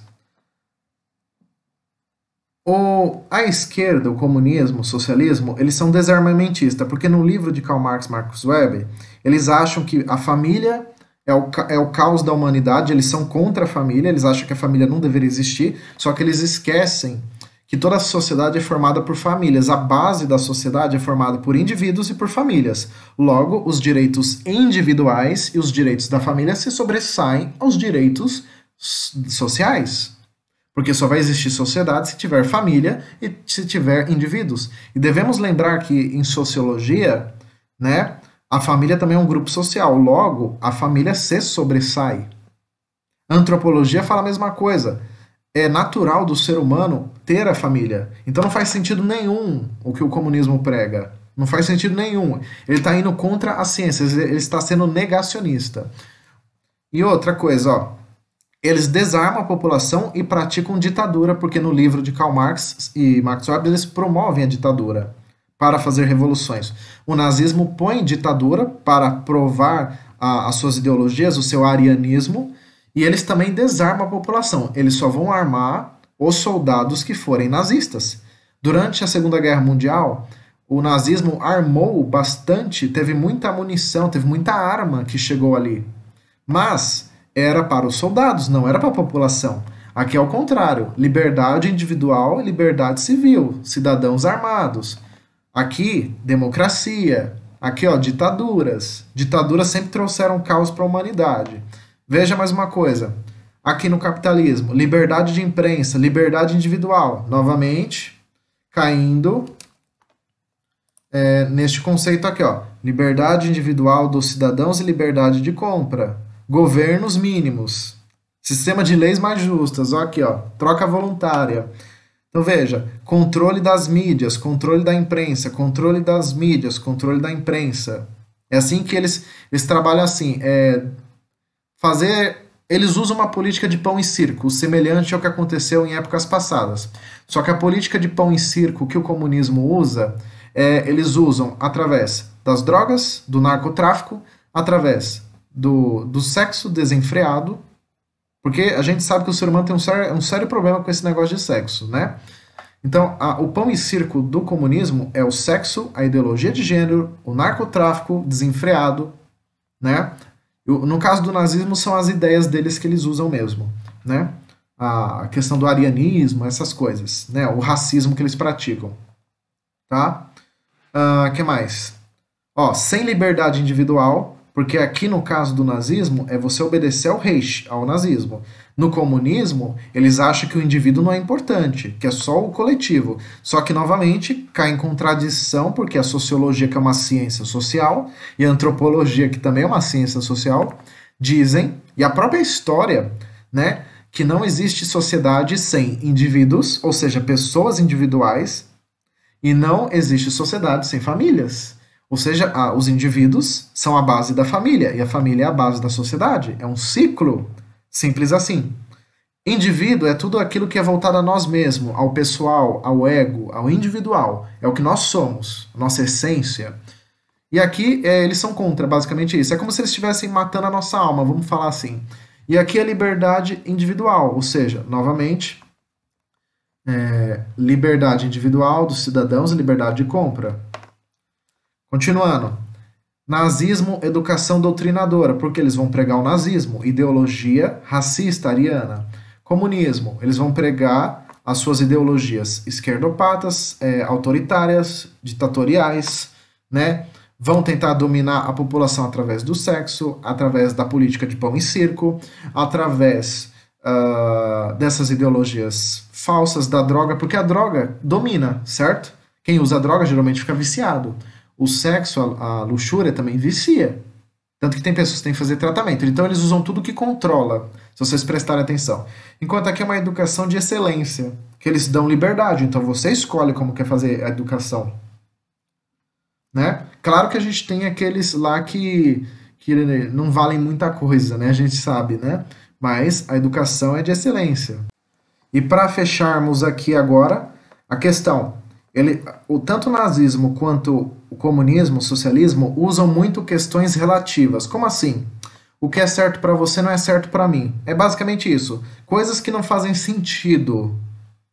A esquerda, o comunismo, o socialismo, eles são desarmamentistas, porque no livro de Karl Marx, Marcus Weber, eles acham que a família é o caos da humanidade, eles são contra a família, eles acham que a família não deveria existir, só que eles esquecem que toda a sociedade é formada por famílias, a base da sociedade é formada por indivíduos e por famílias. Logo, os direitos individuais e os direitos da família se sobressaem aos direitos sociais. Porque só vai existir sociedade se tiver família e se tiver indivíduos. E devemos lembrar que em sociologia, né, a família também é um grupo social. Logo, a família se sobressai. A antropologia fala a mesma coisa. É natural do ser humano ter a família. Então não faz sentido nenhum o que o comunismo prega. Não faz sentido nenhum. Ele está indo contra as ciências. Ele está sendo negacionista. E outra coisa, ó. Eles desarmam a população e praticam ditadura, porque no livro de Karl Marx e Max Weber eles promovem a ditadura para fazer revoluções. O nazismo põe ditadura para provar as suas ideologias, o seu arianismo, e eles também desarmam a população. Eles só vão armar os soldados que forem nazistas. Durante a Segunda Guerra Mundial, o nazismo armou bastante, teve muita munição, teve muita arma que chegou ali. Mas era para os soldados, não era para a população. Aqui é o contrário, liberdade individual e liberdade civil, cidadãos armados. Aqui, democracia. Aqui, ó, ditaduras. Ditaduras sempre trouxeram caos para a humanidade. Veja mais uma coisa. Aqui no capitalismo, liberdade de imprensa, liberdade individual. Novamente, caindo neste conceito aqui, ó. Liberdade individual dos cidadãos e liberdade de compra. Governos mínimos. Sistema de leis mais justas. Ó, aqui, ó. Troca voluntária. Então veja, controle das mídias, controle da imprensa, controle das mídias, controle da imprensa. É assim que eles trabalham assim. Eles usam uma política de pão e circo, semelhante ao que aconteceu em épocas passadas. Só que a política de pão e circo que o comunismo usa, eles usam através das drogas, do narcotráfico, através do sexo desenfreado, porque a gente sabe que o ser humano tem um sério problema com esse negócio de sexo, né? Então, o pão e circo do comunismo é o sexo, a ideologia de gênero, o narcotráfico desenfreado, né? No caso do nazismo, são as ideias deles que eles usam mesmo, né? A questão do arianismo, essas coisas, né? O racismo que eles praticam, tá? Que mais? Ó, sem liberdade individual, porque aqui no caso do nazismo é você obedecer ao Reich, ao nazismo. No comunismo, eles acham que o indivíduo não é importante, que é só o coletivo. Só que, novamente, cai em contradição, porque a sociologia, que é uma ciência social, e a antropologia, que também é uma ciência social, dizem, e a própria história, né, que não existe sociedade sem indivíduos, ou seja, pessoas individuais, e não existe sociedade sem famílias. Ou seja, os indivíduos são a base da família, e a família é a base da sociedade. É um ciclo simples assim. Indivíduo é tudo aquilo que é voltado a nós mesmos, ao pessoal, ao ego, ao individual. É o que nós somos, a nossa essência. E aqui eles são contra, basicamente isso. É como se eles estivessem matando a nossa alma, vamos falar assim. E aqui é liberdade individual, ou seja, novamente, liberdade individual dos cidadãos e liberdade de compra. Continuando. Nazismo, educação doutrinadora, porque eles vão pregar o nazismo, ideologia racista, ariana. Comunismo, eles vão pregar as suas ideologias esquerdopatas, autoritárias, ditatoriais, né? Vão tentar dominar a população através do sexo, através da política de pão e circo, através dessas ideologias falsas da droga, porque a droga domina, certo? Quem usa droga geralmente fica viciado. O sexo, a luxúria também vicia. Tanto que tem pessoas que têm que fazer tratamento. Então eles usam tudo que controla, se vocês prestarem atenção. Enquanto aqui é uma educação de excelência, que eles dão liberdade. Então você escolhe como quer fazer a educação. Né? Claro que a gente tem aqueles lá que não valem muita coisa, né? A gente sabe, né? Mas a educação é de excelência. E para fecharmos aqui agora, a questão, tanto o nazismo quanto o comunismo, o socialismo, usam muito questões relativas. Como assim? O que é certo para você não é certo para mim. É basicamente isso. Coisas que não fazem sentido,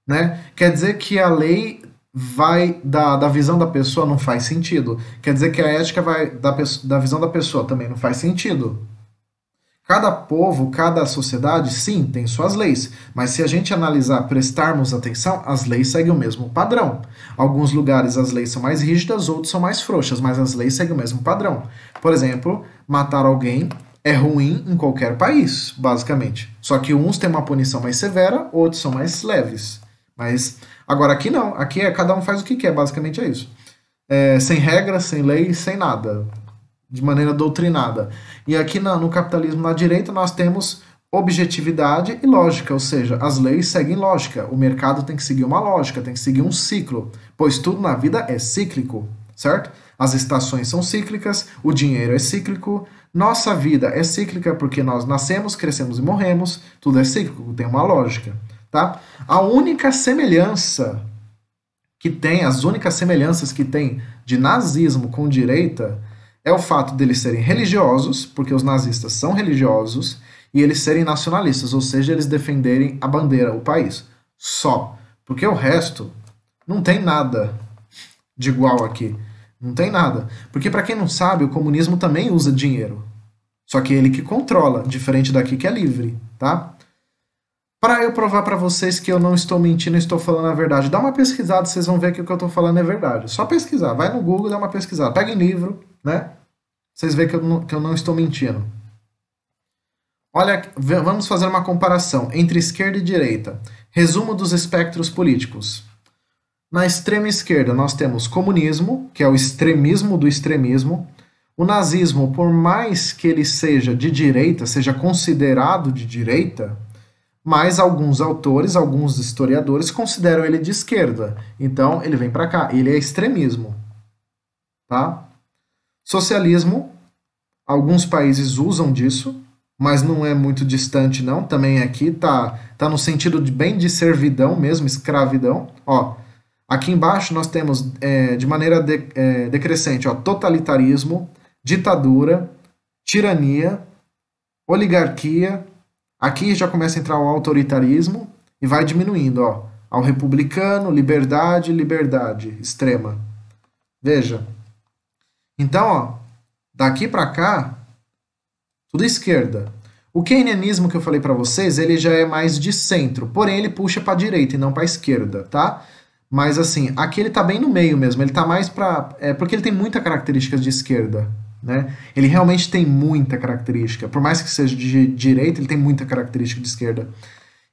né? Quer dizer que a lei vai da visão da pessoa não faz sentido. Quer dizer que a ética vai da visão da pessoa também não faz sentido. Cada povo, cada sociedade, sim, tem suas leis, mas se a gente analisar, prestarmos atenção, as leis seguem o mesmo padrão. Alguns lugares as leis são mais rígidas, outros são mais frouxas, mas as leis seguem o mesmo padrão. Por exemplo, matar alguém é ruim em qualquer país, basicamente. Só que uns têm uma punição mais severa, outros são mais leves. Mas agora aqui não, aqui cada um faz o que quer, basicamente é isso. Sem regras, sem lei, sem nada. De maneira doutrinada. E aqui no capitalismo na direita nós temos objetividade e lógica, ou seja, as leis seguem lógica, o mercado tem que seguir uma lógica, tem que seguir um ciclo, pois tudo na vida é cíclico, certo? As estações são cíclicas, o dinheiro é cíclico, nossa vida é cíclica porque nós nascemos, crescemos e morremos, tudo é cíclico, tem uma lógica, tá? A única semelhança que tem, as únicas semelhanças que tem de nazismo com direita é o fato deles serem religiosos, porque os nazistas são religiosos, e eles serem nacionalistas, ou seja, eles defenderem a bandeira, o país. Só. Porque o resto não tem nada de igual aqui. Não tem nada. Porque, para quem não sabe, o comunismo também usa dinheiro. Só que ele que controla, diferente daqui que é livre, tá? Para eu provar para vocês que eu não estou mentindo, estou falando a verdade, dá uma pesquisada, vocês vão ver que o que eu estou falando é verdade. Só pesquisar. Vai no Google, dá uma pesquisada. Pega em livro, né? Vocês veem que eu não estou mentindo. Olha, vamos fazer uma comparação entre esquerda e direita. Resumo dos espectros políticos. Na extrema esquerda nós temos comunismo, que é o extremismo do extremismo. O nazismo, por mais que ele seja de direita, seja considerado de direita, mas alguns autores, alguns historiadores consideram ele de esquerda. Então ele vem para cá, ele é extremismo. Tá? Socialismo, alguns países usam disso, mas não é muito distante não, também aqui tá no sentido bem de servidão mesmo, escravidão. Ó, aqui embaixo nós temos de maneira decrescente, ó, totalitarismo, ditadura, tirania, oligarquia. Aqui já começa a entrar o autoritarismo e vai diminuindo, ó, ao republicano, liberdade, liberdade extrema. Veja. Então, ó, daqui para cá, tudo esquerda. O keynesianismo que eu falei para vocês, ele já é mais de centro, porém ele puxa para a direita e não para a esquerda, tá? Mas assim, aqui ele tá bem no meio mesmo, ele tá mais para porque ele tem muita característica de esquerda, né? Ele realmente tem muita característica, por mais que seja de direita, ele tem muita característica de esquerda.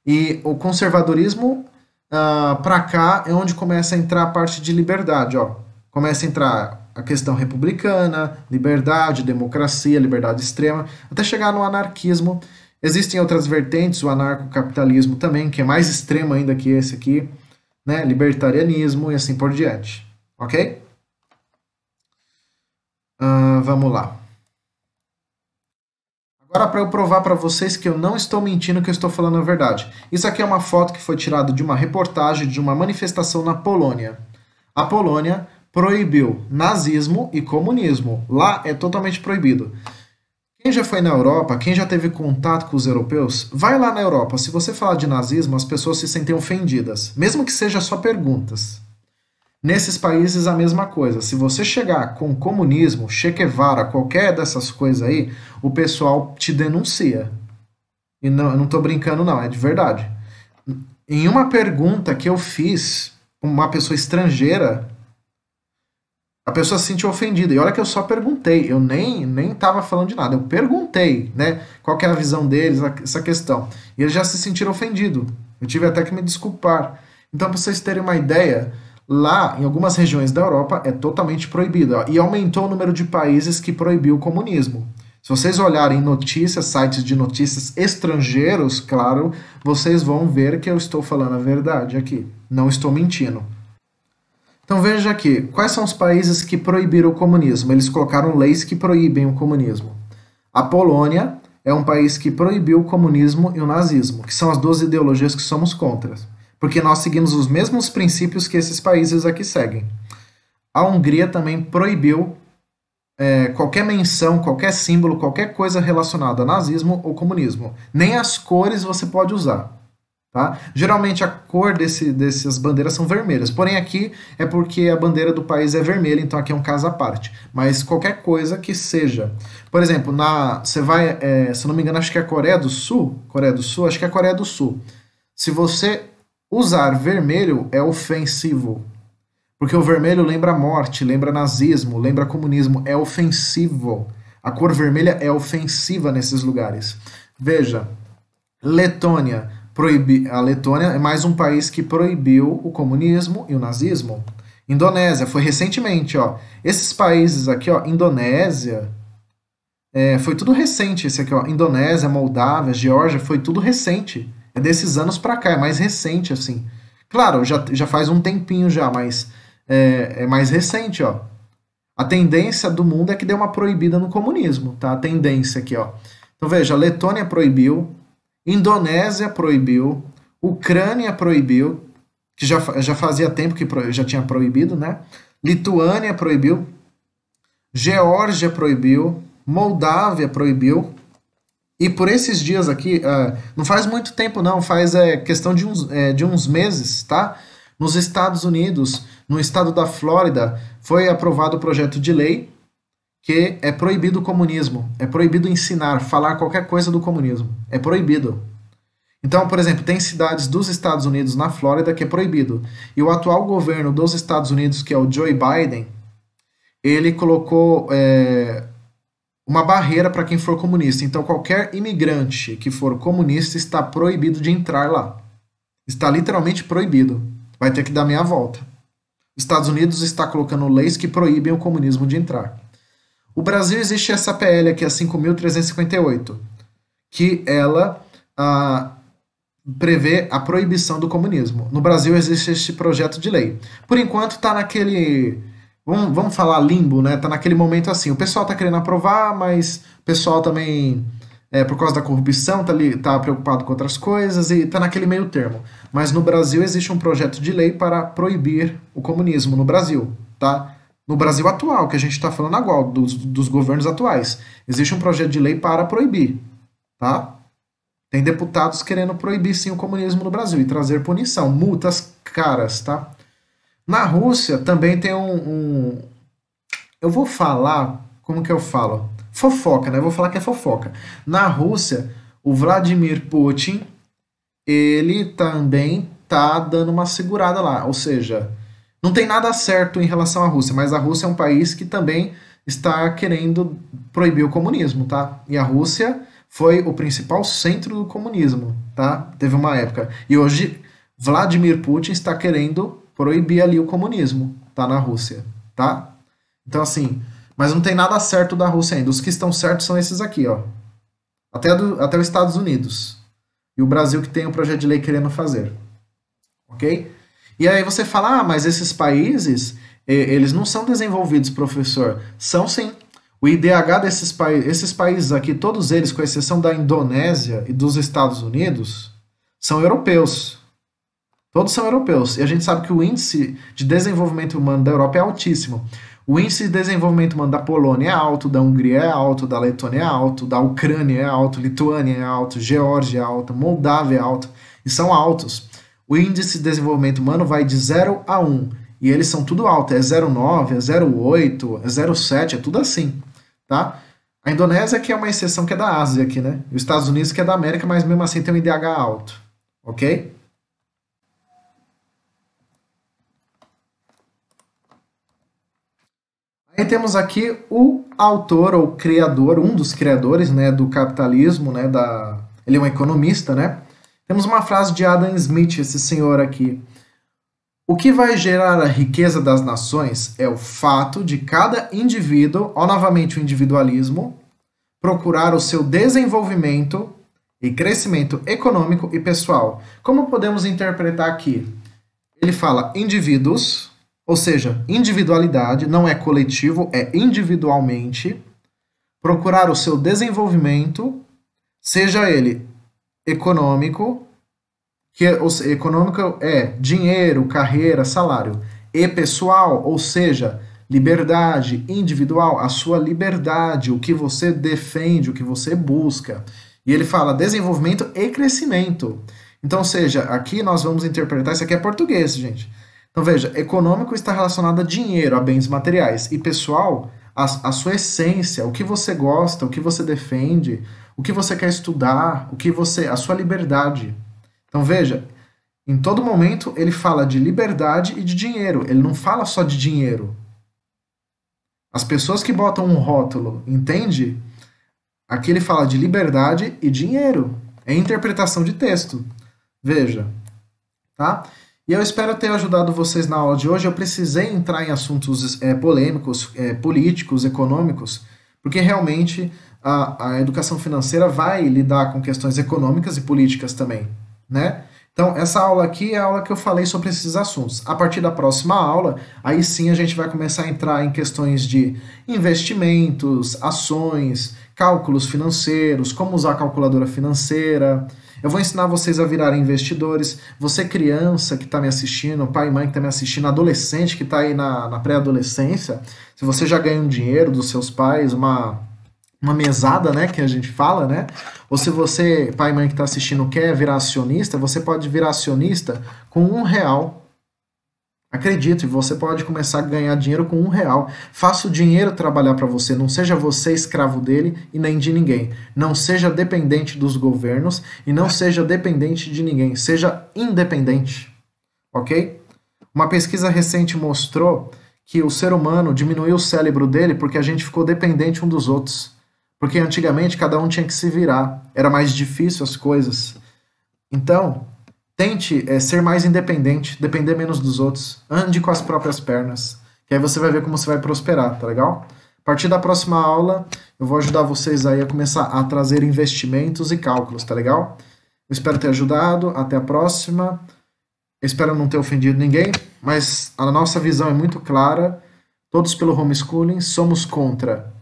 E o conservadorismo para cá é onde começa a entrar a parte de liberdade, ó. Começa a entrar a questão republicana, liberdade, democracia, liberdade extrema, até chegar no anarquismo. Existem outras vertentes, o anarcocapitalismo também, que é mais extremo ainda que esse aqui, né? Libertarianismo e assim por diante. Ok? Vamos lá. Agora, para eu provar para vocês que eu não estou mentindo, que eu estou falando a verdade. Isso aqui é uma foto que foi tirada de uma reportagem de uma manifestação na Polônia. A Polônia proibiu nazismo e comunismo. Lá é totalmente proibido. Quem já foi na Europa, quem já teve contato com os europeus, vai lá na Europa. Se você falar de nazismo, as pessoas se sentem ofendidas, mesmo que seja só perguntas. Nesses países a mesma coisa. Se você chegar com comunismo, Che Guevara, qualquer dessas coisas aí, o pessoal te denuncia. E não, eu não estou brincando não, é de verdade. Em uma pergunta que eu fiz com uma pessoa estrangeira, A pessoa se sentiu ofendida. E olha que eu só perguntei, eu nem estava falando de nada. Eu perguntei, né? Qual que é a visão deles, essa questão. E eles já se sentiram ofendidos. Eu tive até que me desculpar. Então, para vocês terem uma ideia, lá em algumas regiões da Europa é totalmente proibido. Ó, e aumentou o número de países que proibiu o comunismo. Se vocês olharem notícias, sites de notícias estrangeiros, claro, vocês vão ver que eu estou falando a verdade aqui. Não estou mentindo. Então veja aqui, quais são os países que proibiram o comunismo? Eles colocaram leis que proíbem o comunismo. A Polônia é um país que proibiu o comunismo e o nazismo, que são as duas ideologias que somos contra, porque nós seguimos os mesmos princípios que esses países aqui seguem. A Hungria também proibiu qualquer menção, qualquer símbolo, qualquer coisa relacionada a nazismo ou comunismo. Nem as cores você pode usar. Tá? Geralmente a cor dessas bandeiras são vermelhas, porém aqui é porque a bandeira do país é vermelha, então aqui é um caso à parte. Mas qualquer coisa que seja. Por exemplo, você vai, se eu não me engano, acho que é a Coreia do Sul, acho que é a Coreia do Sul. Se você usar vermelho, é ofensivo. Porque o vermelho lembra morte, lembra nazismo, lembra comunismo, é ofensivo. A cor vermelha é ofensiva nesses lugares. Veja, Letônia. A Letônia é mais um país que proibiu o comunismo e o nazismo. Indonésia, foi recentemente, ó. Esses países aqui, ó, Indonésia, foi tudo recente esse aqui, ó. Indonésia, Moldávia, Geórgia, foi tudo recente. É desses anos pra cá, é mais recente, assim. Claro, já faz um tempinho já, mas é mais recente, ó. A tendência do mundo é que dê uma proibida no comunismo, tá? A tendência aqui, ó. Então veja, Letônia proibiu, Indonésia proibiu, Ucrânia proibiu, que já fazia tempo que já tinha proibido, né? Lituânia proibiu, Geórgia proibiu, Moldávia proibiu, e por esses dias aqui, não faz muito tempo não, faz questão de uns meses, tá? Nos Estados Unidos, no estado da Flórida, foi aprovado o projeto de lei que é proibido o comunismo, é proibido ensinar, falar qualquer coisa do comunismo, é proibido. Então, por exemplo, tem cidades dos Estados Unidos na Flórida que é proibido. E o atual governo dos Estados Unidos, que é o Joe Biden, ele colocou uma barreira para quem for comunista. Então, qualquer imigrante que for comunista está proibido de entrar lá. Está literalmente proibido. Vai ter que dar meia volta. Os Estados Unidos está colocando leis que proíbem o comunismo de entrar. O Brasil existe essa PL aqui, a 5.358, que ela prevê a proibição do comunismo. No Brasil existe este projeto de lei. Por enquanto está naquele, vamos falar limbo, né? Está naquele momento assim, o pessoal está querendo aprovar, mas o pessoal também, por causa da corrupção, tá preocupado com outras coisas e está naquele meio termo. Mas no Brasil existe um projeto de lei para proibir o comunismo no Brasil, tá? No Brasil atual, que a gente está falando agora, dos governos atuais. Existe um projeto de lei para proibir, tá? Tem deputados querendo proibir sim o comunismo no Brasil e trazer punição, multas caras, tá? Na Rússia também tem eu vou falar, como que eu falo? Fofoca, né? Eu vou falar que é fofoca. Na Rússia, o Vladimir Putin, ele também tá dando uma segurada lá, ou seja, não tem nada certo em relação à Rússia, mas a Rússia é um país que também está querendo proibir o comunismo, tá? E a Rússia foi o principal centro do comunismo, tá? Teve uma época. E hoje Vladimir Putin está querendo proibir ali o comunismo, tá? Na Rússia, tá? Então assim, mas não tem nada certo da Rússia ainda. Os que estão certos são esses aqui, ó. Até os Estados Unidos. E o Brasil que tem um projeto de lei querendo fazer. Ok? E aí você fala, mas esses países, eles não são desenvolvidos, professor. São sim. O IDH esses países aqui, todos eles, com exceção da Indonésia e dos Estados Unidos, são europeus. Todos são europeus. E a gente sabe que o índice de desenvolvimento humano da Europa é altíssimo. O índice de desenvolvimento humano da Polônia é alto, da Hungria é alto, da Letônia é alto, da Ucrânia é alto, Lituânia é alto, Geórgia é alta, Moldávia é alto. E são altos. O índice de desenvolvimento humano vai de 0 a 1. E eles são tudo alto. É 0,9, é 0,8, é 0,7, é tudo assim. Tá? A Indonésia que é uma exceção que é da Ásia aqui, né? E os Estados Unidos que é da América, mas mesmo assim tem um IDH alto. Ok? Aí temos aqui o autor ou criador, um dos criadores, né, do capitalismo, né, ele é um economista, né? Temos uma frase de Adam Smith, esse senhor aqui. O que vai gerar a riqueza das nações é o fato de cada indivíduo, ó, novamente o individualismo, procurar o seu desenvolvimento e crescimento econômico e pessoal. Como podemos interpretar aqui? Ele fala indivíduos, ou seja, individualidade, não é coletivo, é individualmente, procurar o seu desenvolvimento, seja ele econômico, econômico é dinheiro, carreira, salário, e pessoal, ou seja, liberdade individual, a sua liberdade, o que você defende, o que você busca. E ele fala desenvolvimento e crescimento. Então, seja, aqui nós vamos interpretar, isso aqui é português, gente. Então, veja, econômico está relacionado a dinheiro, a bens materiais, e pessoal, a sua essência, o que você gosta, o que você defende, o que você quer estudar, a sua liberdade. Então, veja, em todo momento ele fala de liberdade e de dinheiro, ele não fala só de dinheiro. As pessoas que botam um rótulo, entende? Aqui ele fala de liberdade e dinheiro. É interpretação de texto. Veja, tá? E eu espero ter ajudado vocês na aula de hoje. Eu precisei entrar em assuntos polêmicos, políticos, econômicos, porque realmente a educação financeira vai lidar com questões econômicas e políticas também, né? Então, essa aula aqui é a aula que eu falei sobre esses assuntos. A partir da próxima aula, aí sim a gente vai começar a entrar em questões de investimentos, ações, cálculos financeiros, como usar a calculadora financeira. Eu vou ensinar vocês a virarem investidores. Você criança que está me assistindo, pai e mãe que está me assistindo, adolescente que está aí na pré-adolescência, se você já ganha um dinheiro dos seus pais, uma mesada, né, que a gente fala, né? Ou se você, pai e mãe que está assistindo, quer virar acionista, você pode virar acionista com R$1. Acredite, você pode começar a ganhar dinheiro com R$1. Faça o dinheiro trabalhar para você, não seja você escravo dele e nem de ninguém. Não seja dependente dos governos e não seja dependente de ninguém. Seja independente, ok? Uma pesquisa recente mostrou que o ser humano diminuiu o cérebro dele porque a gente ficou dependente um dos outros. Porque antigamente cada um tinha que se virar, era mais difícil as coisas. Então, tente ser mais independente, depender menos dos outros, ande com as próprias pernas, que aí você vai ver como você vai prosperar, tá legal? A partir da próxima aula, eu vou ajudar vocês aí a começar a trazer investimentos e cálculos, tá legal? Eu espero ter ajudado, até a próxima. Eu espero não ter ofendido ninguém, mas a nossa visão é muito clara, todos pelo homeschooling somos contra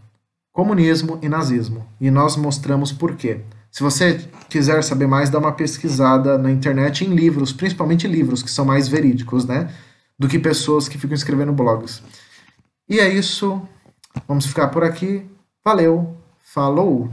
comunismo e nazismo. E nós mostramos por quê. Se você quiser saber mais, dá uma pesquisada na internet em livros, principalmente livros que são mais verídicos, né? Do que pessoas que ficam escrevendo blogs. E é isso. Vamos ficar por aqui. Valeu. Falou!